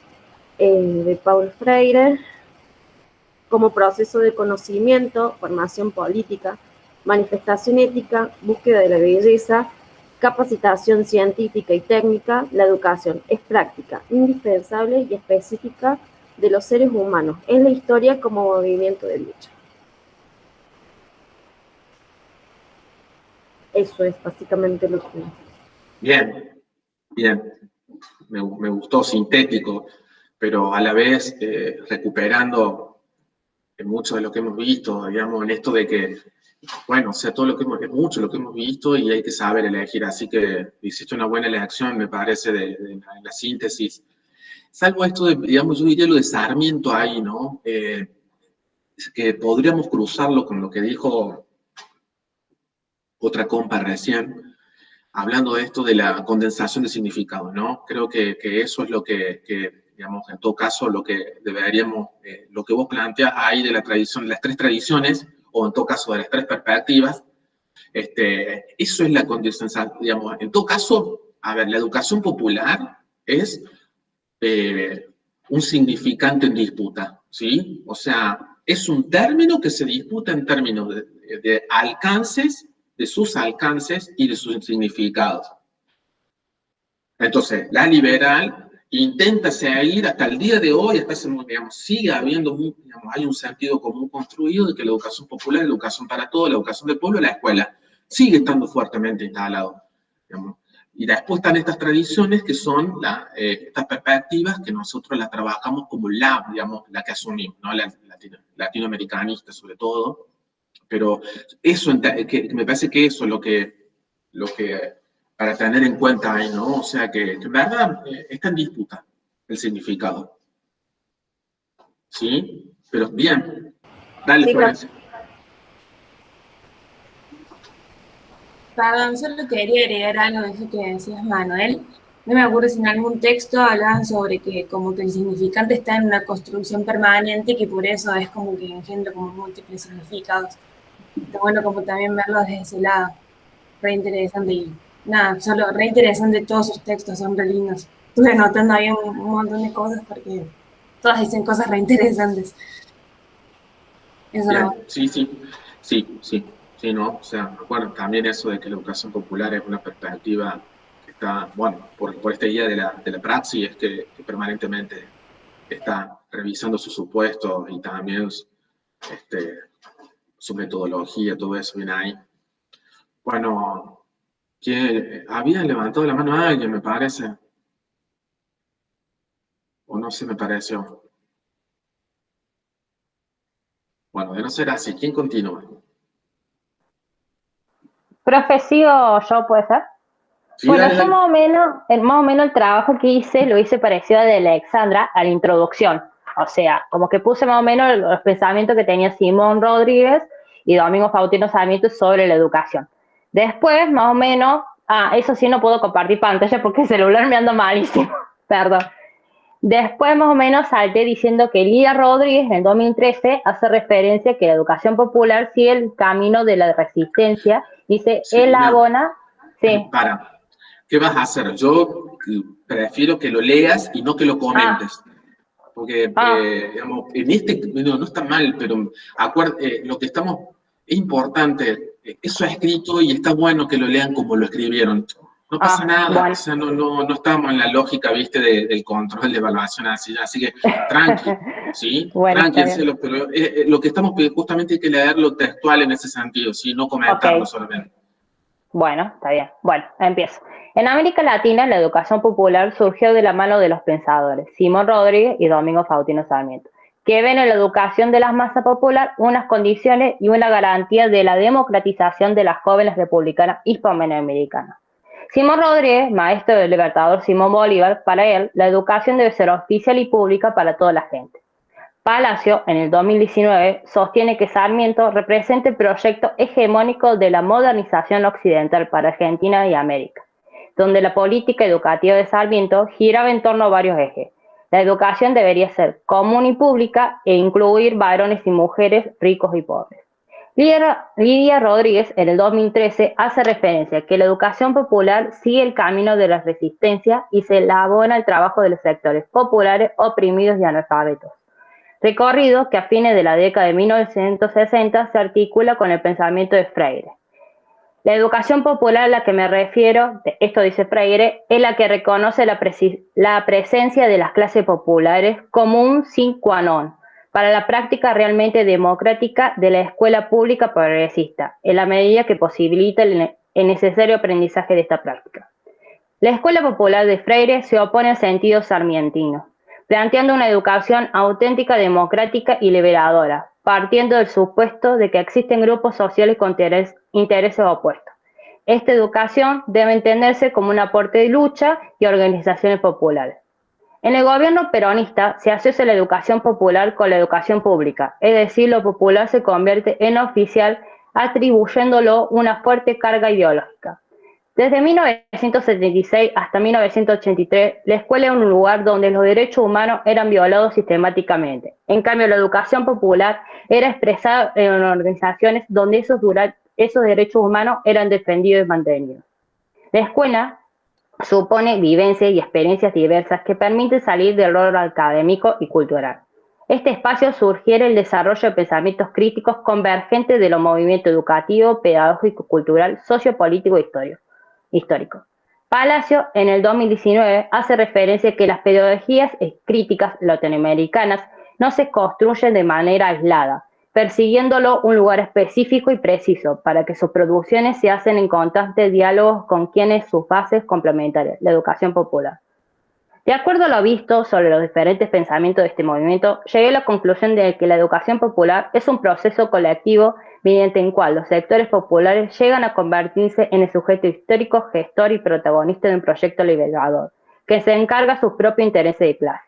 de Paulo Freire: como proceso de conocimiento, formación política, manifestación ética, búsqueda de la belleza, capacitación científica y técnica, la educación es práctica, indispensable y específica de los seres humanos. Es la historia como movimiento de lucha. Eso es básicamente lo que... Bien. Me gustó, sintético, pero a la vez recuperando mucho de lo que hemos visto, digamos, en esto de que, bueno, o sea, todo lo que es mucho lo que hemos visto y hay que saber elegir. Así que hiciste una buena elección, me parece, de la síntesis. Salvo esto de, digamos, yo diría lo de Sarmiento ahí, ¿no? Que podríamos cruzarlo con lo que dijo otra compa recién, hablando de esto de la condensación de significado, ¿no? Creo que eso es lo que digamos, en todo caso, lo que deberíamos, lo que vos planteas ahí de la tradición, las tres tradiciones, o en todo caso de las tres perspectivas, eso es la condición, digamos, en todo caso, a ver, la educación popular es un significante en disputa, ¿sí? O sea, es un término que se disputa en términos de alcances, de sus alcances y de sus significados. Entonces, la liberal intenta seguir hasta el día de hoy, hasta digamos, sigue habiendo, digamos, hay un sentido común construido de que la educación popular, la educación para todos, la educación del pueblo, la escuela, sigue estando fuertemente instalado, digamos. Y después están estas tradiciones que son estas perspectivas que nosotros las trabajamos como digamos, la que asumimos, ¿no? La latinoamericanista sobre todo, pero eso, que me parece que eso es lo que para tener en cuenta ahí, ¿no? O sea, que en verdad está en disputa el significado. ¿Sí? Pero bien. Dale, Sí, Florencia. Perdón, solo quería agregar algo de eso que decías, Manuel. No me acuerdo si en algún texto hablaban sobre que como que el significante está en una construcción permanente y que por eso es como que engendra como múltiples significados. Está bueno como también verlo desde ese lado. Re interesante y nada, solo re interesante todos sus textos, son re lindos. Estuve anotando ahí un montón de cosas porque todas dicen cosas re interesantes. Eso Bien. no. Sí, ¿no? O sea, bueno, también eso de que la educación popular es una perspectiva que está, bueno, por esta idea de la praxis, es que permanentemente está revisando sus supuestos y también su metodología, todo eso viene ahí. Bueno, que había levantado la mano a alguien, me parece. O no sé, me pareció. Bueno, de no ser así, ¿quién continúa? Profe, ¿sigo yo, puede ser? Sí, Bueno, dale, yo dale. más o menos el trabajo que hice, lo hice parecido al de Alexandra, a la introducción. O sea, como que puse más o menos los pensamientos que tenía Simón Rodríguez y Domingo Faustino Sarmiento sobre la educación. Después, más o menos, eso sí no puedo compartir pantalla porque el celular me anda malísimo, perdón. Después, más o menos, salté diciendo que Lidia Rodríguez, en 2013, hace referencia a que la educación popular sigue el camino de la resistencia. Dice, Sí, él no. abona... Sí. Para, ¿qué vas a hacer? Yo prefiero que lo leas y no que lo comentes. Porque, digamos, no está mal, pero lo que estamos, es importante, eso es escrito y está bueno que lo lean como lo escribieron. No pasa nada, bueno. O sea, no estamos en la lógica, viste, del control de evaluación, así que tranqui, ¿sí? Bueno, tranqui, pero lo que estamos, justamente hay que leerlo textual en ese sentido, ¿sí? No comentarlo solamente. Bueno, está bien. Bueno, empiezo. En América Latina, la educación popular surgió de la mano de los pensadores Simón Rodríguez y Domingo Faustino Sarmiento, que ven en la educación de las masas popular unas condiciones y una garantía de la democratización de las jóvenes republicanas hispanoamericanas. Simón Rodríguez, maestro del libertador Simón Bolívar, para él, la educación debe ser oficial y pública para toda la gente. Palacio, en el 2019, sostiene que Sarmiento representa el proyecto hegemónico de la modernización occidental para Argentina y América, donde la política educativa de Sarmiento giraba en torno a varios ejes. La educación debería ser común y pública e incluir varones y mujeres, ricos y pobres. Lidia Rodríguez, en el 2013, hace referencia a que la educación popular sigue el camino de la resistencia y se elabora el trabajo de los sectores populares oprimidos y analfabetos. Recorrido que a fines de la década de 1960 se articula con el pensamiento de Freire. La educación popular a la que me refiero, esto dice Freire, es la que reconoce la presencia de las clases populares como un sine qua non para la práctica realmente democrática de la escuela pública progresista, en la medida que posibilita el necesario aprendizaje de esta práctica. La escuela popular de Freire se opone al sentido sarmientino, planteando una educación auténtica, democrática y liberadora, partiendo del supuesto de que existen grupos sociales con intereses opuestos. Esta educación debe entenderse como un aporte de lucha y organizaciones populares. En el gobierno peronista se asocia la educación popular con la educación pública, es decir, lo popular se convierte en oficial atribuyéndolo una fuerte carga ideológica. Desde 1976 hasta 1983, la escuela era un lugar donde los derechos humanos eran violados sistemáticamente. En cambio, la educación popular era expresada en organizaciones donde esos derechos humanos eran defendidos y mantenidos. La escuela supone vivencias y experiencias diversas que permiten salir del rol académico y cultural. Este espacio sugiere el desarrollo de pensamientos críticos convergentes de los movimientos educativo, pedagógico, cultural, sociopolítico e histórico. Palacio, en el 2019, hace referencia a que las pedagogías críticas latinoamericanas no se construyen de manera aislada, persiguiéndolo un lugar específico y preciso, para que sus producciones se hacen en constante diálogo con quienes sus bases complementarias, la educación popular. De acuerdo a lo visto sobre los diferentes pensamientos de este movimiento, llegué a la conclusión de que la educación popular es un proceso colectivo mediante el cual los sectores populares llegan a convertirse en el sujeto histórico, gestor y protagonista de un proyecto liberador, que se encarga de sus propios intereses de clase.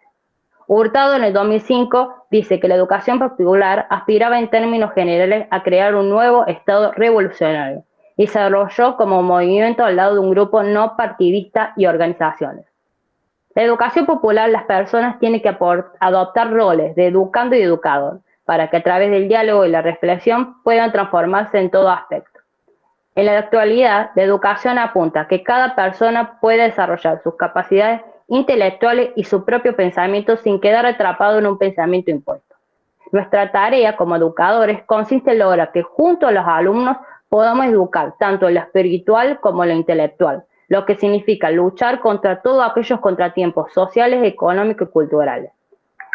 Hurtado en el 2005 dice que la educación popular aspiraba en términos generales a crear un nuevo Estado revolucionario y se desarrolló como movimiento al lado de un grupo no partidista y organizaciones. La educación popular, las personas tienen que adoptar roles de educando y educador para que a través del diálogo y la reflexión puedan transformarse en todo aspecto. En la actualidad, la educación apunta a que cada persona puede desarrollar sus capacidades intelectuales y su propio pensamiento sin quedar atrapado en un pensamiento impuesto. Nuestra tarea como educadores consiste en lograr que junto a los alumnos podamos educar tanto en lo espiritual como en lo intelectual, lo que significa luchar contra todos aquellos contratiempos sociales, económicos y culturales.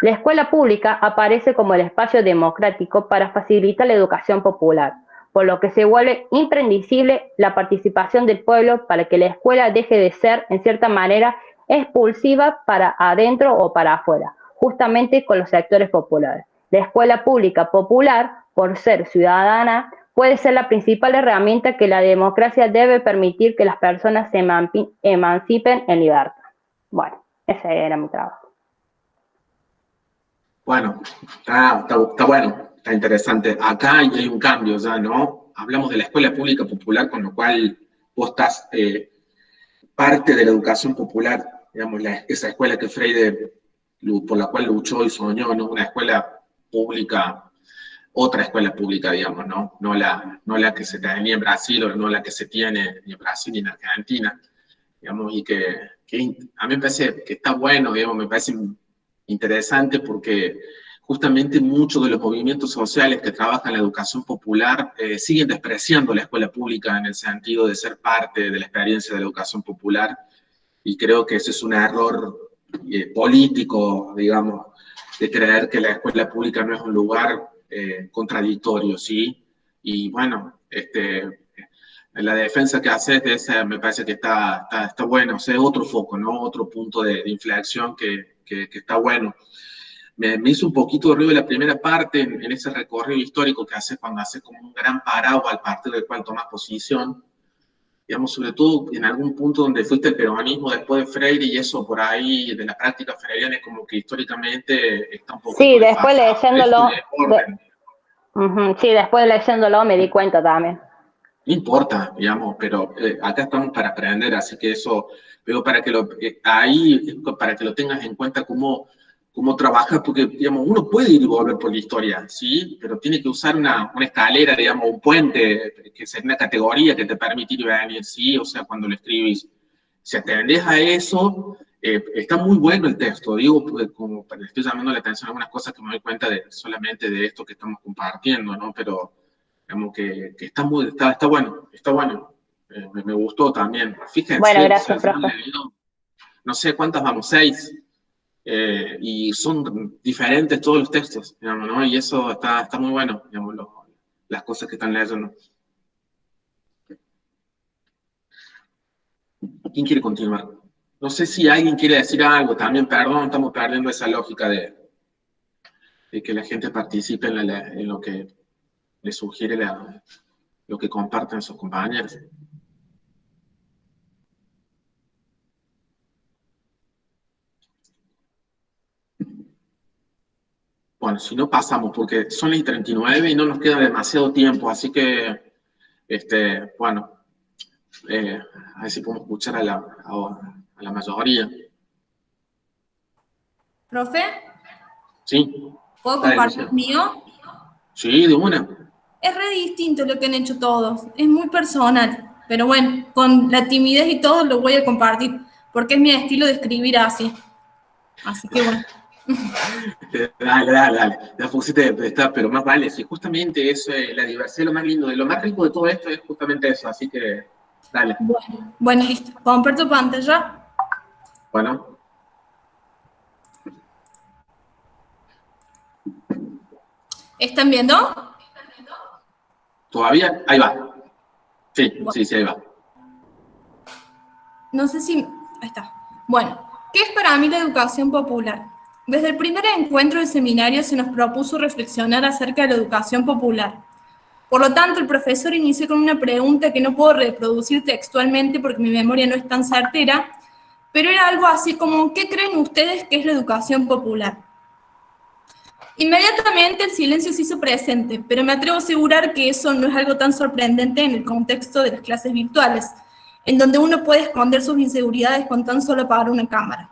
La escuela pública aparece como el espacio democrático para facilitar la educación popular, por lo que se vuelve imprescindible la participación del pueblo para que la escuela deje de ser, en cierta manera, expulsiva para adentro o para afuera, justamente con los sectores populares. La escuela pública popular, por ser ciudadana, puede ser la principal herramienta que la democracia debe permitir que las personas se emancipen en libertad. Bueno, ese era mi trabajo. Bueno, está bueno, está interesante. Acá hay un cambio ya, ¿no? Hablamos de la escuela pública popular, con lo cual vos estás parte de la educación popular, digamos, esa escuela que Freire, por la cual luchó y soñó, ¿no? Una escuela pública, otra escuela pública, digamos, ¿no? No la que se tenía en Brasil o no la que se tiene ni en Brasil ni en Argentina, digamos, y que a mí me parece que está bueno, digamos, me parece interesante porque justamente muchos de los movimientos sociales que trabajan en la educación popular siguen despreciando la escuela pública en el sentido de ser parte de la experiencia de la educación popular, y creo que ese es un error político, digamos, de creer que la escuela pública no es un lugar contradictorio, ¿sí? Y bueno, la defensa que haces de esa me parece que está bueno, o sea, otro foco, ¿no? Otro punto de inflexión que está bueno. Me hizo un poquito de ruido la primera parte en ese recorrido histórico que hace cuando hace como un gran parado al partir del cual tomas posición, digamos, sobre todo en algún punto donde fuiste el peronismo después de Freire, y eso por ahí de la práctica freiriana es como que históricamente está un poco. Sí, después leyéndolo, sí, después leyéndolo me di cuenta también. No importa, digamos, pero acá estamos para aprender, así que eso, pero para que lo tengas en cuenta cómo trabajar, porque, digamos, uno puede ir y volver por la historia, ¿sí? Pero tiene que usar una escalera, digamos, un puente, que es una categoría que te permite ir y venir, ¿sí? O sea, cuando lo escribís. Si atendés a eso, está muy bueno el texto, digo, como le estoy llamando la atención a algunas cosas que me doy cuenta solamente de esto que estamos compartiendo, ¿no? Pero digamos que está bueno, está bueno. Me gustó también. Fíjense, bueno, gracias, profe. No sé cuántas vamos, 6, y son diferentes todos los textos, digamos, ¿no? Y eso está muy bueno, digamos, las cosas que están leyendo. ¿Quién quiere continuar? No sé si alguien quiere decir algo también, perdón, estamos perdiendo esa lógica de que la gente participe en lo que le sugiere lo que comparten sus compañeros. Bueno, si no pasamos, porque son las 39 y no nos queda demasiado tiempo, así que, bueno, A ver si podemos escuchar a la mayoría. ¿Profe? Sí. ¿Puedo Dale, compartir Lucía. el mío? Sí, de una. Es re distinto lo que han hecho todos, es muy personal, pero bueno, con la timidez y todo lo voy a compartir, porque es mi estilo de escribir así. Así que bueno. Dale. La pusiste de estar, pero más vale. Si justamente eso es la diversidad, lo más lindo, de lo más rico de todo esto es justamente eso, así que dale. Bueno, listo. Comparto pantalla. Bueno. ¿Están viendo? ¿Todavía? Ahí va. Sí, ahí va. No sé si... Ahí está. Bueno, ¿qué es para mí la educación popular? Desde el primer encuentro del seminario se nos propuso reflexionar acerca de la educación popular. Por lo tanto, el profesor inició con una pregunta que no puedo reproducir textualmente porque mi memoria no es tan certera, pero era algo así como, ¿qué creen ustedes que es la educación popular? Inmediatamente el silencio se hizo presente, pero me atrevo a asegurar que eso no es algo tan sorprendente en el contexto de las clases virtuales, en donde uno puede esconder sus inseguridades con tan solo apagar una cámara.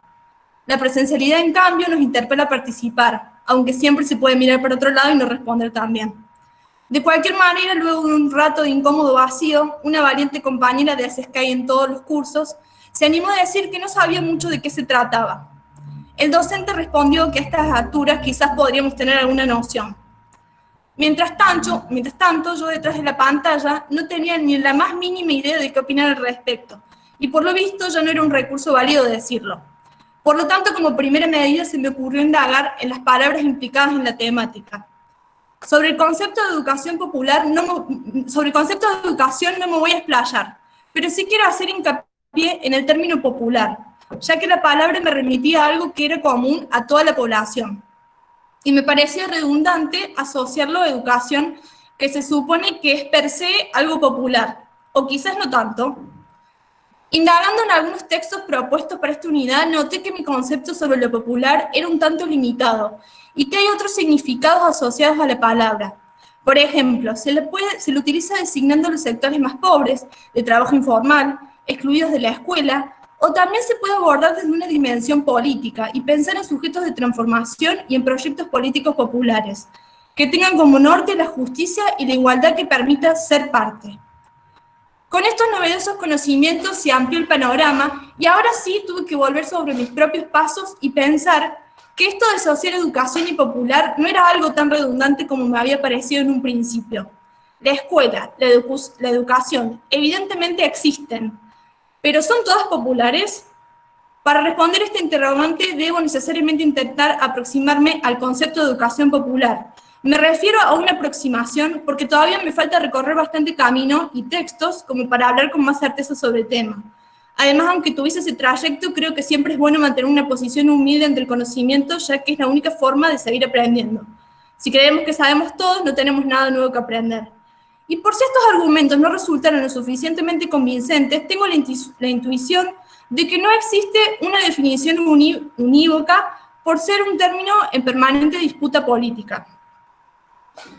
La presencialidad, en cambio, nos interpela a participar, aunque siempre se puede mirar para otro lado y no responder también. De cualquier manera, luego de un rato de incómodo vacío, una valiente compañera de haces que hay en todos los cursos se animó a decir que no sabía mucho de qué se trataba. El docente respondió que a estas alturas quizás podríamos tener alguna noción. Mientras tanto, yo detrás de la pantalla no tenía ni la más mínima idea de qué opinar al respecto, y por lo visto ya no era un recurso válido decirlo. Por lo tanto, como primera medida se me ocurrió indagar en las palabras implicadas en la temática. Sobre el concepto de educación no me voy a explayar, pero sí quiero hacer hincapié en el término popular, ya que la palabra me remitía a algo que era común a toda la población. Y me parecía redundante asociarlo a educación, que se supone que es per se algo popular, o quizás no tanto. Indagando en algunos textos propuestos para esta unidad, noté que mi concepto sobre lo popular era un tanto limitado, y que hay otros significados asociados a la palabra. Por ejemplo, se le utiliza designando a los sectores más pobres, de trabajo informal, excluidos de la escuela, o también se puede abordar desde una dimensión política y pensar en sujetos de transformación y en proyectos políticos populares, que tengan como norte la justicia y la igualdad que permita ser parte. Con estos novedosos conocimientos se amplió el panorama y ahora sí tuve que volver sobre mis propios pasos y pensar que esto de asociar educación y popular no era algo tan redundante como me había parecido en un principio. La escuela, la educación, evidentemente existen, ¿pero son todas populares? Para responder este interrogante debo necesariamente intentar aproximarme al concepto de educación popular. Me refiero a una aproximación porque todavía me falta recorrer bastante camino y textos como para hablar con más certeza sobre el tema. Además, aunque tuviese ese trayecto, creo que siempre es bueno mantener una posición humilde ante el conocimiento, ya que es la única forma de seguir aprendiendo. Si creemos que sabemos todos, no tenemos nada nuevo que aprender. Y por si estos argumentos no resultaron lo suficientemente convincentes, tengo la intuición de que no existe una definición unívoca por ser un término en permanente disputa política.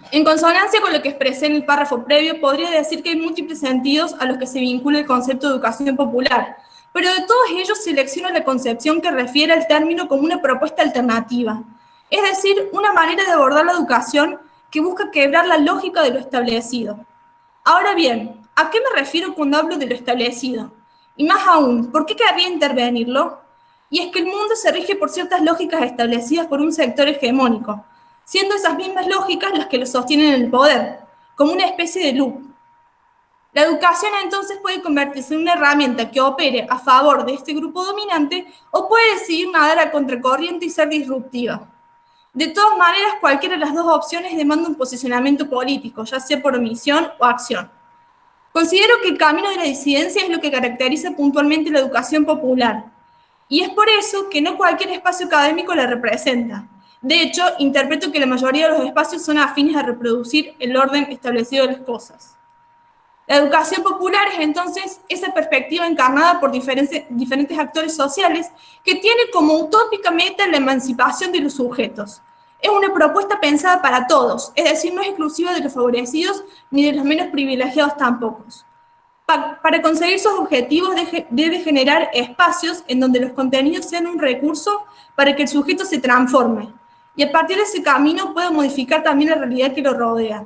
En consonancia con lo que expresé en el párrafo previo, podría decir que hay múltiples sentidos a los que se vincula el concepto de educación popular, pero de todos ellos selecciono la concepción que refiere al término como una propuesta alternativa, es decir, una manera de abordar la educación que busca quebrar la lógica de lo establecido. Ahora bien, ¿a qué me refiero cuando hablo de lo establecido? Y más aún, ¿por qué querría intervenirlo? Y es que el mundo se rige por ciertas lógicas establecidas por un sector hegemónico, siendo esas mismas lógicas las que lo sostienen en el poder, como una especie de loop. La educación entonces puede convertirse en una herramienta que opere a favor de este grupo dominante o puede decidir nadar a contracorriente y ser disruptiva. De todas maneras, cualquiera de las dos opciones demanda un posicionamiento político, ya sea por omisión o acción. Considero que el camino de la disidencia es lo que caracteriza puntualmente la educación popular, y es por eso que no cualquier espacio académico la representa. De hecho, interpreto que la mayoría de los espacios son afines a reproducir el orden establecido de las cosas. La educación popular es entonces esa perspectiva encarnada por diferentes actores sociales que tiene como utópica meta la emancipación de los sujetos. Es una propuesta pensada para todos, es decir, no es exclusiva de los favorecidos ni de los menos privilegiados tampoco. Para conseguir sus objetivos debe generar espacios en donde los contenidos sean un recurso para que el sujeto se transforme y a partir de ese camino pueda modificar también la realidad que lo rodea.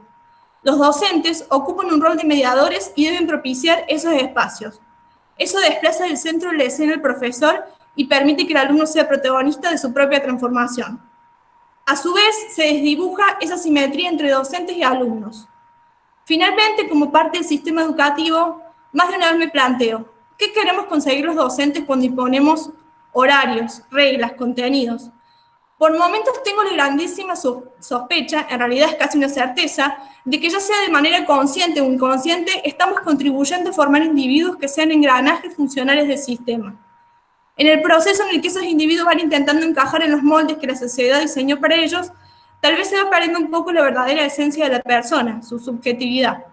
Los docentes ocupan un rol de mediadores y deben propiciar esos espacios. Eso desplaza del centro de la escena al profesor y permite que el alumno sea protagonista de su propia transformación. A su vez, se desdibuja esa simetría entre docentes y alumnos. Finalmente, como parte del sistema educativo, más de una vez me planteo, ¿qué queremos conseguir los docentes cuando imponemos horarios, reglas, contenidos? Por momentos tengo la grandísima sospecha, en realidad es casi una certeza, de que ya sea de manera consciente o inconsciente, estamos contribuyendo a formar individuos que sean engranajes funcionales del sistema. En el proceso en el que esos individuos van intentando encajar en los moldes que la sociedad diseñó para ellos, tal vez se va perdiendo un poco la verdadera esencia de la persona, su subjetividad.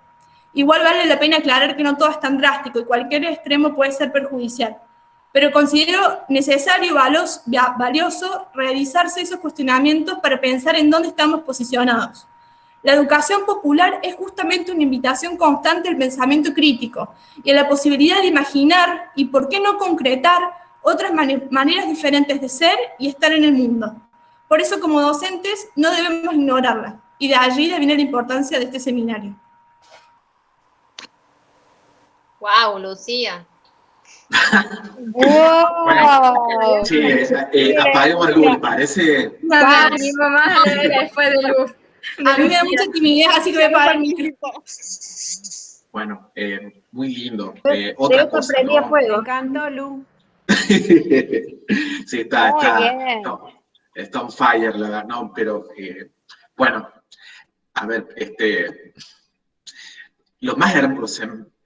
Igual vale la pena aclarar que no todo es tan drástico y cualquier extremo puede ser perjudicial, pero considero necesario y valioso realizarse esos cuestionamientos para pensar en dónde estamos posicionados. La educación popular es justamente una invitación constante al pensamiento crítico y a la posibilidad de imaginar y, por qué no, concretar otras maneras diferentes de ser y estar en el mundo. Por eso, como docentes, no debemos ignorarla, y de allí viene la importancia de este seminario. ¡Wow, Lucía! Bueno, sí, apaguemos el luz, parece. Mi mamá después de luz. A mí me da mucha timidez, así que me paro. Bueno, muy lindo. De Otra eso cosa, prendía ¿no? fuego. Me encantó, Lu. Sí, está on fire, la verdad, no, pero bueno, a ver, lo más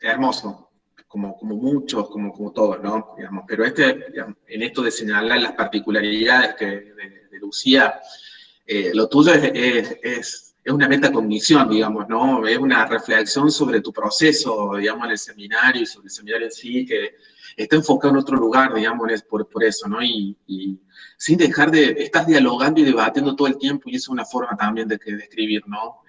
hermoso, como muchos, como todos, ¿no? Digamos, pero digamos, en esto de señalar las particularidades de Lucía, lo tuyo es una metacognición, digamos, ¿no? Es una reflexión sobre tu proceso, digamos, en el seminario y sobre el seminario en sí, que está enfocado en otro lugar, digamos, por eso, ¿no? Y sin dejar estás dialogando y debatiendo todo el tiempo, y eso es una forma también de escribir, ¿no?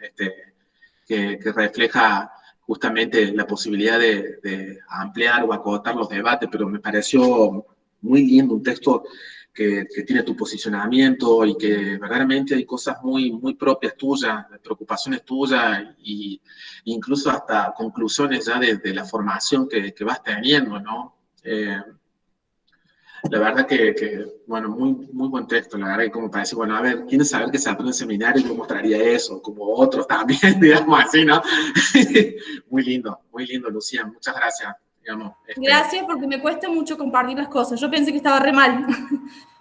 Que refleja justamente la posibilidad de ampliar o acotar los debates, pero me pareció muy lindo, un texto que tiene tu posicionamiento y que verdaderamente hay cosas muy propias tuyas, preocupaciones tuyas e incluso hasta conclusiones ya de la formación que vas teniendo, ¿no? La verdad bueno, muy buen texto, la verdad que como para decir, bueno, a ver, ¿quieren saber que se aprende en seminario? Yo mostraría eso, como otros también, digamos así, ¿no? Muy lindo, Lucía, muchas gracias, digamos. Gracias, porque me cuesta mucho compartir las cosas. Yo pensé que estaba re mal,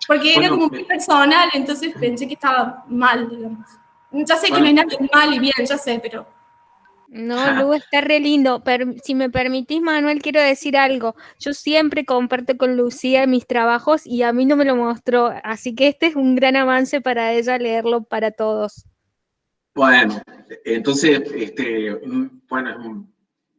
porque era como muy personal, entonces pensé que estaba mal, digamos. Ya sé que no hay nada mal y bien, ya sé, pero... No, Lu, está re lindo. Si me permitís, Manuel, quiero decir algo. Yo siempre comparto con Lucía mis trabajos y a mí no me lo mostró, así que este es un gran avance para ella leerlo para todos. Bueno, entonces, bueno,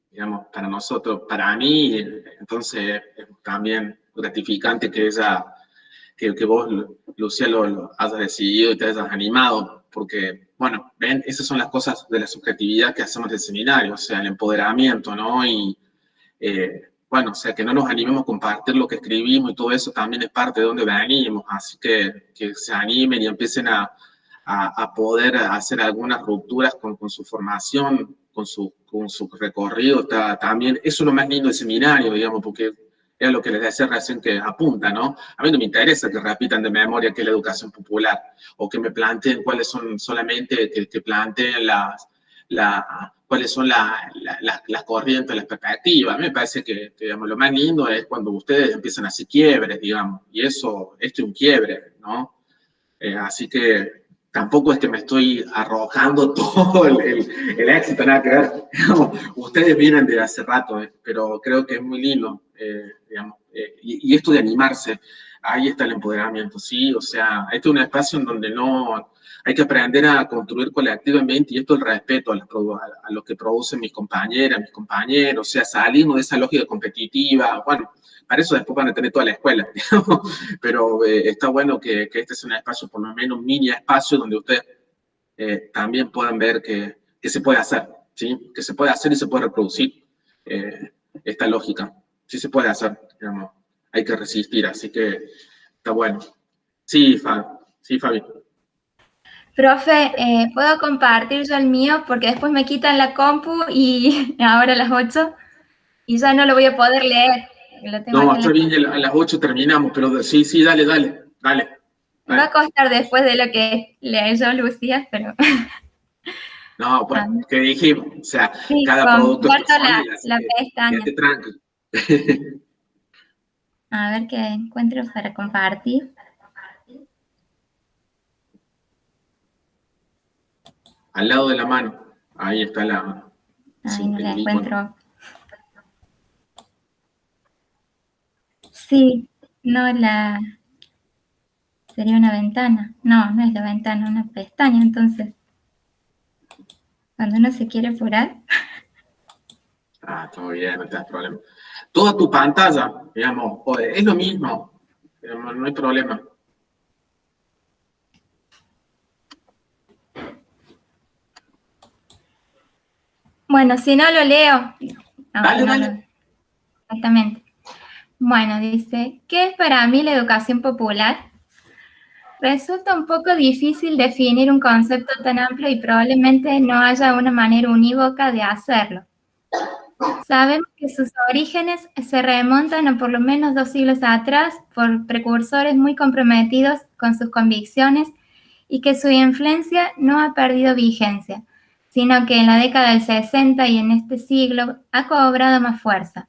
digamos, para nosotros, para mí, entonces es también gratificante que vos, Lucía, lo hayas decidido y te hayas animado, porque, bueno, ven, esas son las cosas de la subjetividad que hacemos del seminario, o sea, el empoderamiento, ¿no? Y, bueno, o sea, que no nos animemos a compartir lo que escribimos y todo eso también es parte de donde venimos, así que se animen y empiecen a poder hacer algunas rupturas con su formación, con su recorrido, también, eso es lo más lindo del seminario, digamos, porque es lo que les decía recién que apunta, ¿no? A mí no me interesa que repitan de memoria qué es la educación popular, o que me planteen cuáles son solamente, que planteen cuáles son las corrientes, las perspectivas. A mí me parece que, digamos, lo más lindo es cuando ustedes empiezan a hacer quiebres, digamos, y esto es un quiebre, ¿no? Así que tampoco es que me estoy arrojando todo el éxito, nada que ver. Digamos, ustedes vienen de hace rato, pero creo que es muy lindo, digamos, y esto de animarse, ahí está el empoderamiento, ¿sí? O sea, este es un espacio en donde no hay que aprender a construir colectivamente, y esto es el respeto a lo que producen mis compañeras, mis compañeros, o sea, salimos de esa lógica competitiva, bueno, para eso después van a tener toda la escuela, digamos, pero está bueno que este sea un espacio, por lo menos un mini espacio, donde ustedes también puedan ver que se puede hacer, ¿sí? Que se puede hacer y se puede reproducir. esta lógica. Sí se puede hacer, digamos, hay que resistir, así que está bueno. Sí, Fabi. Profe, ¿puedo compartir yo el mío? Porque después me quitan la compu y ahora a las 8 y ya no lo voy a poder leer. Lo tengo No, aquí en está la... bien, a las 8 terminamos, pero sí, dale. Me va a costar después de lo que leyó Lucía, pero... No, pues, ¿qué dijimos? O sea, Sí, cada producto es comparto personal, así la que pestaña. quédate tranqui. A ver qué encuentro para compartir. Al lado de la mano, ahí está la... Ahí no la el encuentro. Sí, no la... Sería una ventana. No, no es la ventana, una pestaña, entonces. Cuando uno se quiere apurar. Todo bien, no te das problema. Toda tu pantalla, digamos, es lo mismo, digamos, no hay problema. Bueno, si no lo leo. Dale. Exactamente. Bueno, dice, ¿qué es para mí la educación popular? Resulta un poco difícil definir un concepto tan amplio y probablemente no haya una manera unívoca de hacerlo. Sabemos que sus orígenes se remontan a por lo menos 2 siglos atrás por precursores muy comprometidos con sus convicciones y que su influencia no ha perdido vigencia, sino que en la década del 60 y en este siglo ha cobrado más fuerza.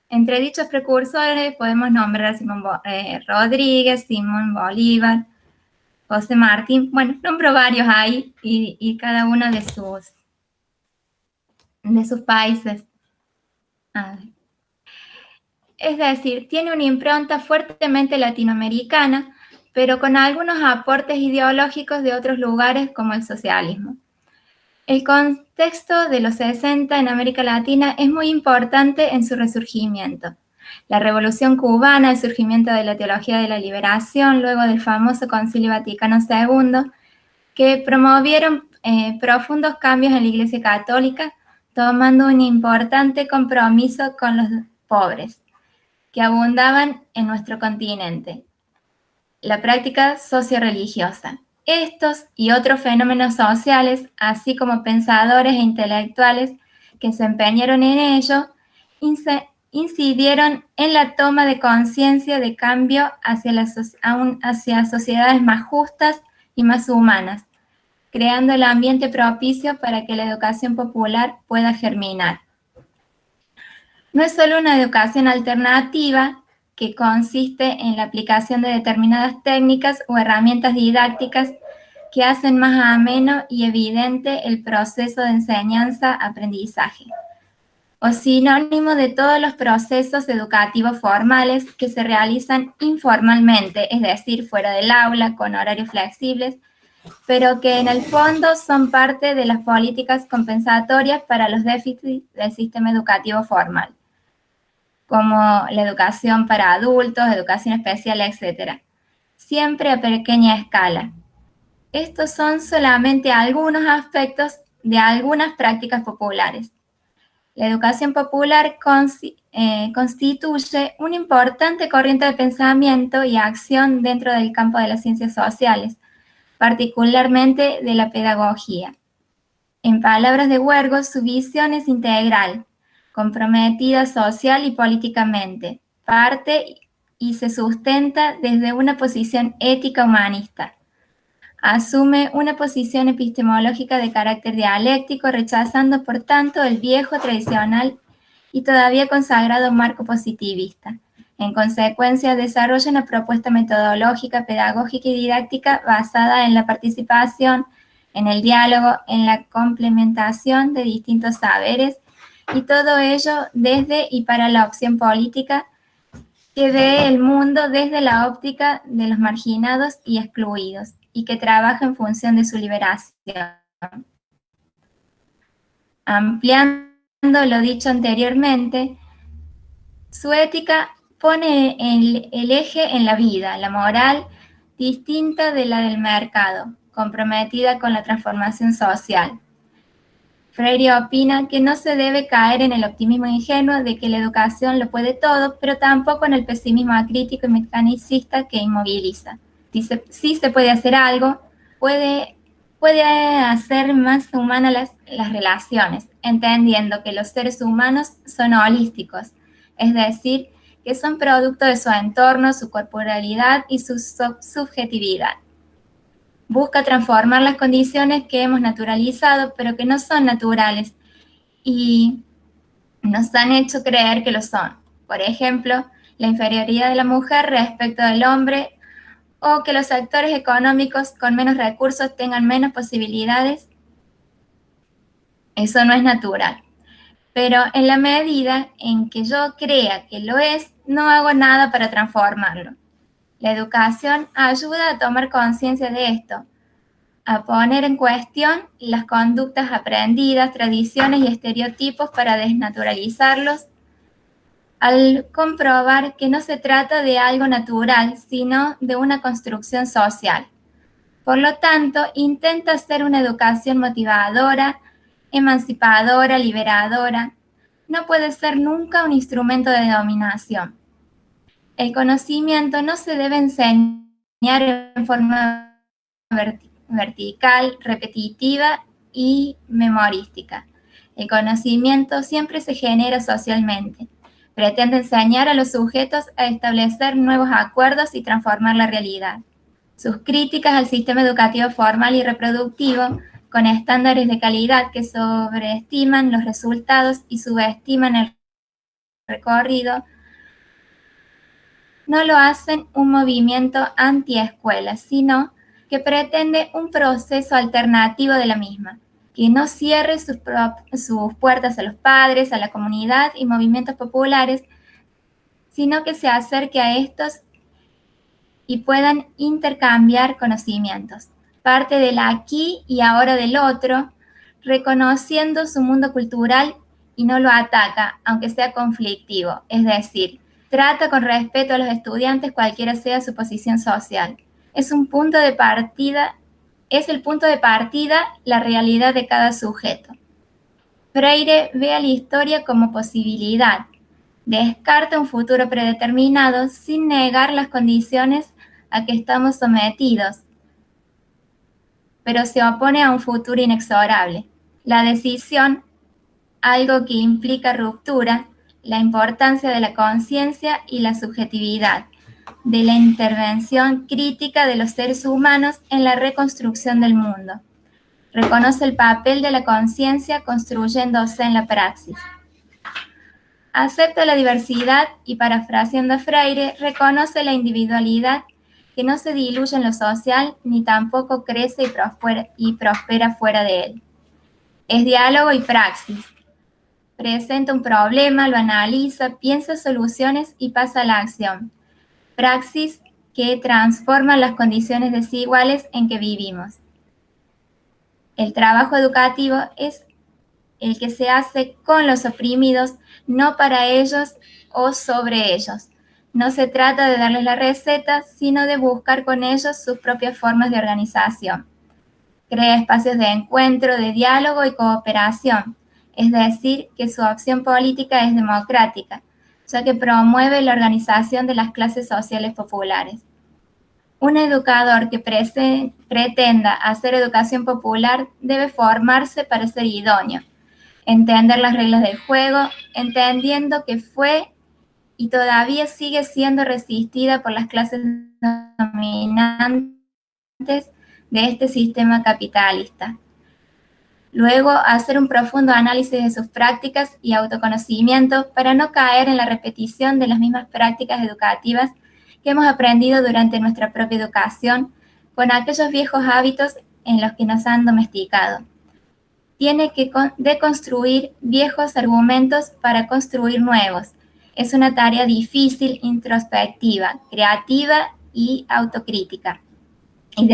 Entre dichos precursores podemos nombrar a Simón Rodríguez, Simón Bolívar, José Martín, bueno, nombro varios ahí y cada uno de sus países. Es decir, tiene una impronta fuertemente latinoamericana, pero con algunos aportes ideológicos de otros lugares como el socialismo. El contexto de los 60 en América Latina es muy importante en su resurgimiento. La Revolución Cubana, el surgimiento de la teología de la liberación, luego del famoso Concilio Vaticano II, que promovieron profundos cambios en la Iglesia Católica, tomando un importante compromiso con los pobres, que abundaban en nuestro continente. La práctica socio-religiosa. Estos y otros fenómenos sociales, así como pensadores e intelectuales que se empeñaron en ello, incidieron en la toma de conciencia de cambio hacia sociedades más justas y más humanas, creando el ambiente propicio para que la educación popular pueda germinar. No es solo una educación alternativa que consiste en la aplicación de determinadas técnicas o herramientas didácticas que hacen más ameno y evidente el proceso de enseñanza-aprendizaje, o sinónimo de todos los procesos educativos formales que se realizan informalmente, es decir, fuera del aula, con horarios flexibles, pero que en el fondo son parte de las políticas compensatorias para los déficits del sistema educativo formal, como la educación para adultos, educación especial, etc. Siempre a pequeña escala. Estos son solamente algunos aspectos de algunas prácticas populares. La educación popular constituye una importante corriente de pensamiento y acción dentro del campo de las ciencias sociales, particularmente de la pedagogía. En palabras de Huergo, su visión es integral, comprometida social y políticamente, parte y se sustenta desde una posición ética humanista. Asume una posición epistemológica de carácter dialéctico, rechazando por tanto el viejo, tradicional y todavía consagrado marco positivista. En consecuencia, desarrolla una propuesta metodológica, pedagógica y didáctica basada en la participación, en el diálogo, en la complementación de distintos saberes, y todo ello desde y para la opción política que ve el mundo desde la óptica de los marginados y excluidos, y que trabaja en función de su liberación. Ampliando lo dicho anteriormente, su ética pone el eje en la vida, la moral, distinta de la del mercado, comprometida con la transformación social. Freire opina que no se debe caer en el optimismo ingenuo de que la educación lo puede todo, pero tampoco en el pesimismo acrítico y mecanicista que inmoviliza. Dice, sí se puede hacer algo, puede hacer más humanas las relaciones, entendiendo que los seres humanos son holísticos, es decir, que son producto de su entorno, su corporalidad y su subjetividad. Busca transformar las condiciones que hemos naturalizado, pero que no son naturales y nos han hecho creer que lo son. Por ejemplo, la inferioridad de la mujer respecto del hombre, o que los sectores económicos con menos recursos tengan menos posibilidades. Eso no es natural. Pero en la medida en que yo crea que lo es, no hago nada para transformarlo. La educación ayuda a tomar conciencia de esto, a poner en cuestión las conductas aprendidas, tradiciones y estereotipos para desnaturalizarlos, al comprobar que no se trata de algo natural, sino de una construcción social. Por lo tanto, intenta hacer una educación motivadora, emancipadora, liberadora. No puede ser nunca un instrumento de dominación. El conocimiento no se debe enseñar en forma vertical, repetitiva y memorística. El conocimiento siempre se genera socialmente. Pretende enseñar a los sujetos a establecer nuevos acuerdos y transformar la realidad. Sus críticas al sistema educativo formal y reproductivo, con estándares de calidad que sobreestiman los resultados y subestiman el recorrido, no lo hacen un movimiento anti-escuela, sino que pretende un proceso alternativo de la misma, que no cierre sus puertas a los padres, a la comunidad y movimientos populares, sino que se acerque a estos y puedan intercambiar conocimientos, parte del aquí y ahora del otro, reconociendo su mundo cultural y no lo ataca, aunque sea conflictivo, es decir, trata con respeto a los estudiantes cualquiera sea su posición social. Es el punto de partida la realidad de cada sujeto. Freire ve a la historia como posibilidad, descarta un futuro predeterminado sin negar las condiciones a que estamos sometidos, pero se opone a un futuro inexorable. La decisión, algo que implica ruptura, la importancia de la conciencia y la subjetividad, de la intervención crítica de los seres humanos en la reconstrucción del mundo. Reconoce el papel de la conciencia construyéndose en la praxis. Acepta la diversidad y, parafraseando a Freire, reconoce la individualidad que no se diluye en lo social ni tampoco crece y prospera fuera de él. Es diálogo y praxis. Presenta un problema, lo analiza, piensa soluciones y pasa a la acción. Praxis que transforma las condiciones desiguales en que vivimos. El trabajo educativo es el que se hace con los oprimidos, no para ellos o sobre ellos. No se trata de darles la receta, sino de buscar con ellos sus propias formas de organización. Crea espacios de encuentro, de diálogo y cooperación, es decir, que su acción política es democrática, ya que promueve la organización de las clases sociales populares. Un educador que pretenda hacer educación popular debe formarse para ser idóneo, entender las reglas del juego, entendiendo que fue y todavía sigue siendo resistida por las clases dominantes de este sistema capitalista. Luego, hacer un profundo análisis de sus prácticas y autoconocimiento para no caer en la repetición de las mismas prácticas educativas que hemos aprendido durante nuestra propia educación con aquellos viejos hábitos en los que nos han domesticado. Tiene que deconstruir viejos argumentos para construir nuevos. Es una tarea difícil, introspectiva, creativa y de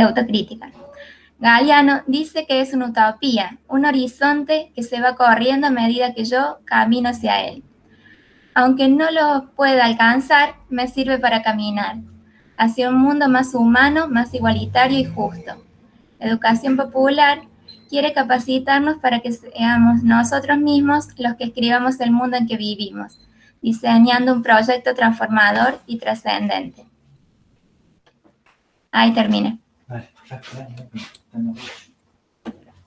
autocrítica. Galeano dice que es una utopía, un horizonte que se va corriendo a medida que yo camino hacia él. Aunque no lo pueda alcanzar, me sirve para caminar hacia un mundo más humano, más igualitario y justo. La educación popular quiere capacitarnos para que seamos nosotros mismos los que escribamos el mundo en que vivimos, diseñando un proyecto transformador y trascendente. Ahí termina.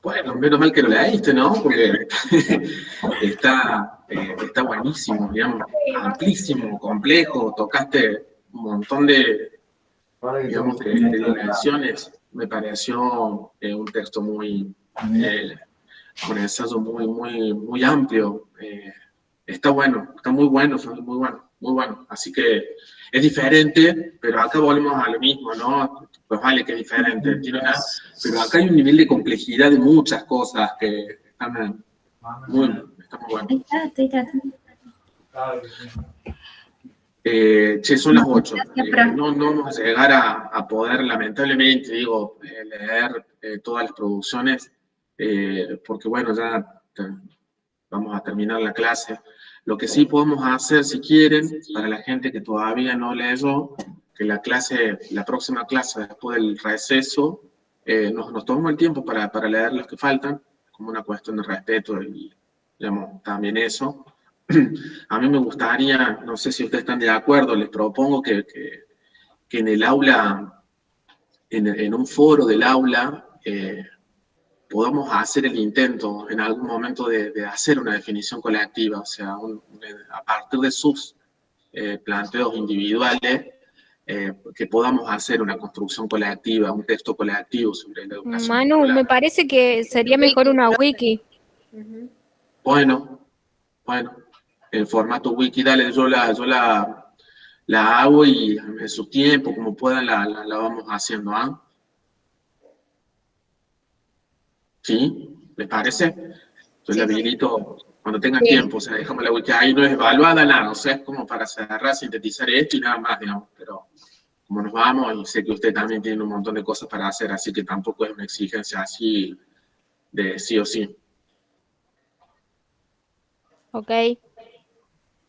Bueno, menos mal que lo leíste, ¿no? Porque está buenísimo, digamos, amplísimo, complejo, tocaste un montón de, digamos, de dimensiones. Me pareció un texto muy, con ensayo muy amplio. Está bueno, está muy bueno, muy bueno. Así que es diferente, pero acá volvemos a lo mismo, ¿no? Pues vale que es diferente, pero acá hay un nivel de complejidad de muchas cosas que están muy buenos. Estoy tratando. Son las 8. No vamos a llegar a poder, lamentablemente, digo, leer todas las producciones, porque bueno, ya vamos a terminar la clase. Lo que sí podemos hacer, si quieren, para la gente que todavía no leyó, que la próxima clase, después del receso, nos tomamos el tiempo para leer los que faltan, como una cuestión de respeto y, digamos, también eso. A mí me gustaría, no sé si ustedes están de acuerdo, les propongo que en el aula, en un foro del aula, podamos hacer el intento en algún momento de hacer una definición colectiva, o sea, a partir de sus planteos individuales, que podamos hacer una construcción colectiva, un texto colectivo sobre la educación. Manu, popular. me parece que sería mejor una wiki. Bueno, el formato wiki, dale, yo la hago y en su tiempo, como puedan, la vamos haciendo, ¿ah? ¿Sí? ¿Les parece? Yo la habilito cuando tengan tiempo, o sea, dejamos la wiki ahí, no es evaluada nada, o sea, es como para cerrar, sintetizar esto y nada más, digamos, pero como nos vamos, y sé que usted también tiene un montón de cosas para hacer, así que tampoco es una exigencia así de sí o sí. Ok.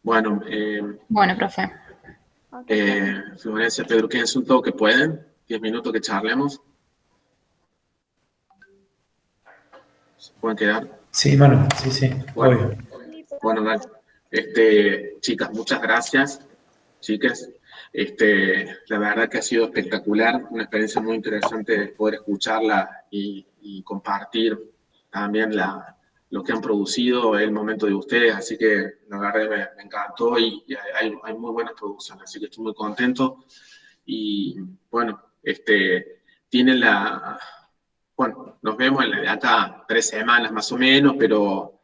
Bueno, Bueno, profe. Florencia, Pedro, quédense un toque, ¿pueden? 10 minutos que charlemos. ¿Se pueden quedar? Sí, Manu, sí, obvio. Bueno, dale. Chicas, muchas gracias. Chicas, la verdad que ha sido espectacular, una experiencia muy interesante poder escucharla y compartir también lo que han producido, el momento de ustedes, así que la verdad me encantó y hay muy buenas producciones, así que estoy muy contento. Y bueno, tienen bueno, nos vemos de acá 3 semanas más o menos, pero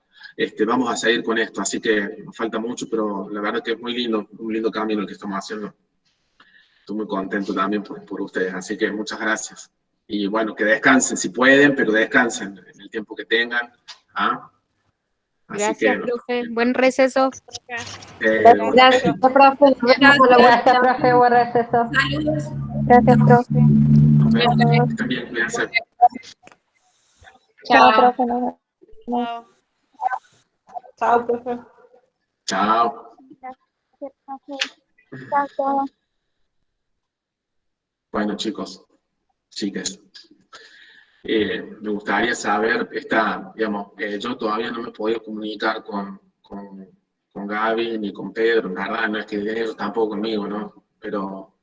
vamos a seguir con esto, así que nos falta mucho, pero la verdad que es muy lindo, un lindo camino el que estamos haciendo. Estoy muy contento también por ustedes, así que muchas gracias. Y bueno, que descansen si pueden, pero descansen en el tiempo que tengan. ¿Ah? Gracias, profe. Buen receso. Gracias, profe. Gracias, profe. Buen receso. Gracias, profe. Están bien, cuídense. Chao, profe. Chao, profe. Chao. Bueno, chicos, chicas. Me gustaría saber, digamos, yo todavía no me he podido comunicar con Gaby ni con Pedro, la verdad, no es que ellos tampoco conmigo, ¿no? Pero,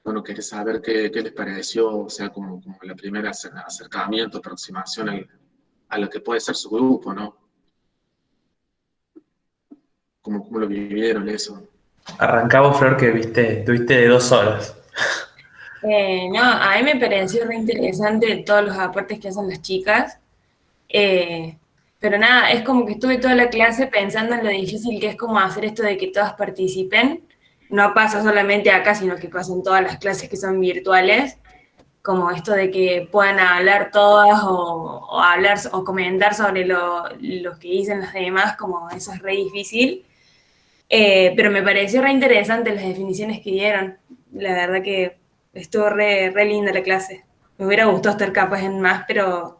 bueno, quería saber qué les pareció, o sea, como el primer acercamiento, aproximación a lo que puede ser su grupo, ¿no? ¿Cómo lo vivieron eso? Arrancamos, Flor, que tuviste de 2 horas. No, a mí me pareció re interesante todos los aportes que hacen las chicas, pero nada, es como que estuve toda la clase pensando en lo difícil que es como hacer esto de que todas participen. No pasa solamente acá, sino que pasa en todas las clases que son virtuales, como esto de que puedan hablar todas o hablar o comentar sobre lo que dicen los demás, como eso es re difícil. Pero me pareció re interesante las definiciones que dieron, la verdad que estuvo re linda la clase. Me hubiera gustado estar capaz en más, pero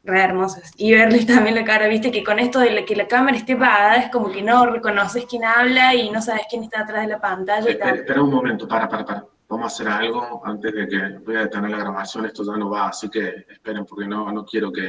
re hermosas. Y verles también la cara, viste, que con esto de que la cámara esté apagada es como que no reconoces quién habla y no sabes quién está atrás de la pantalla. Espera un momento, para. vamos a hacer algo antes de que voy a detener la grabación, esto ya no va, así que esperen porque no quiero que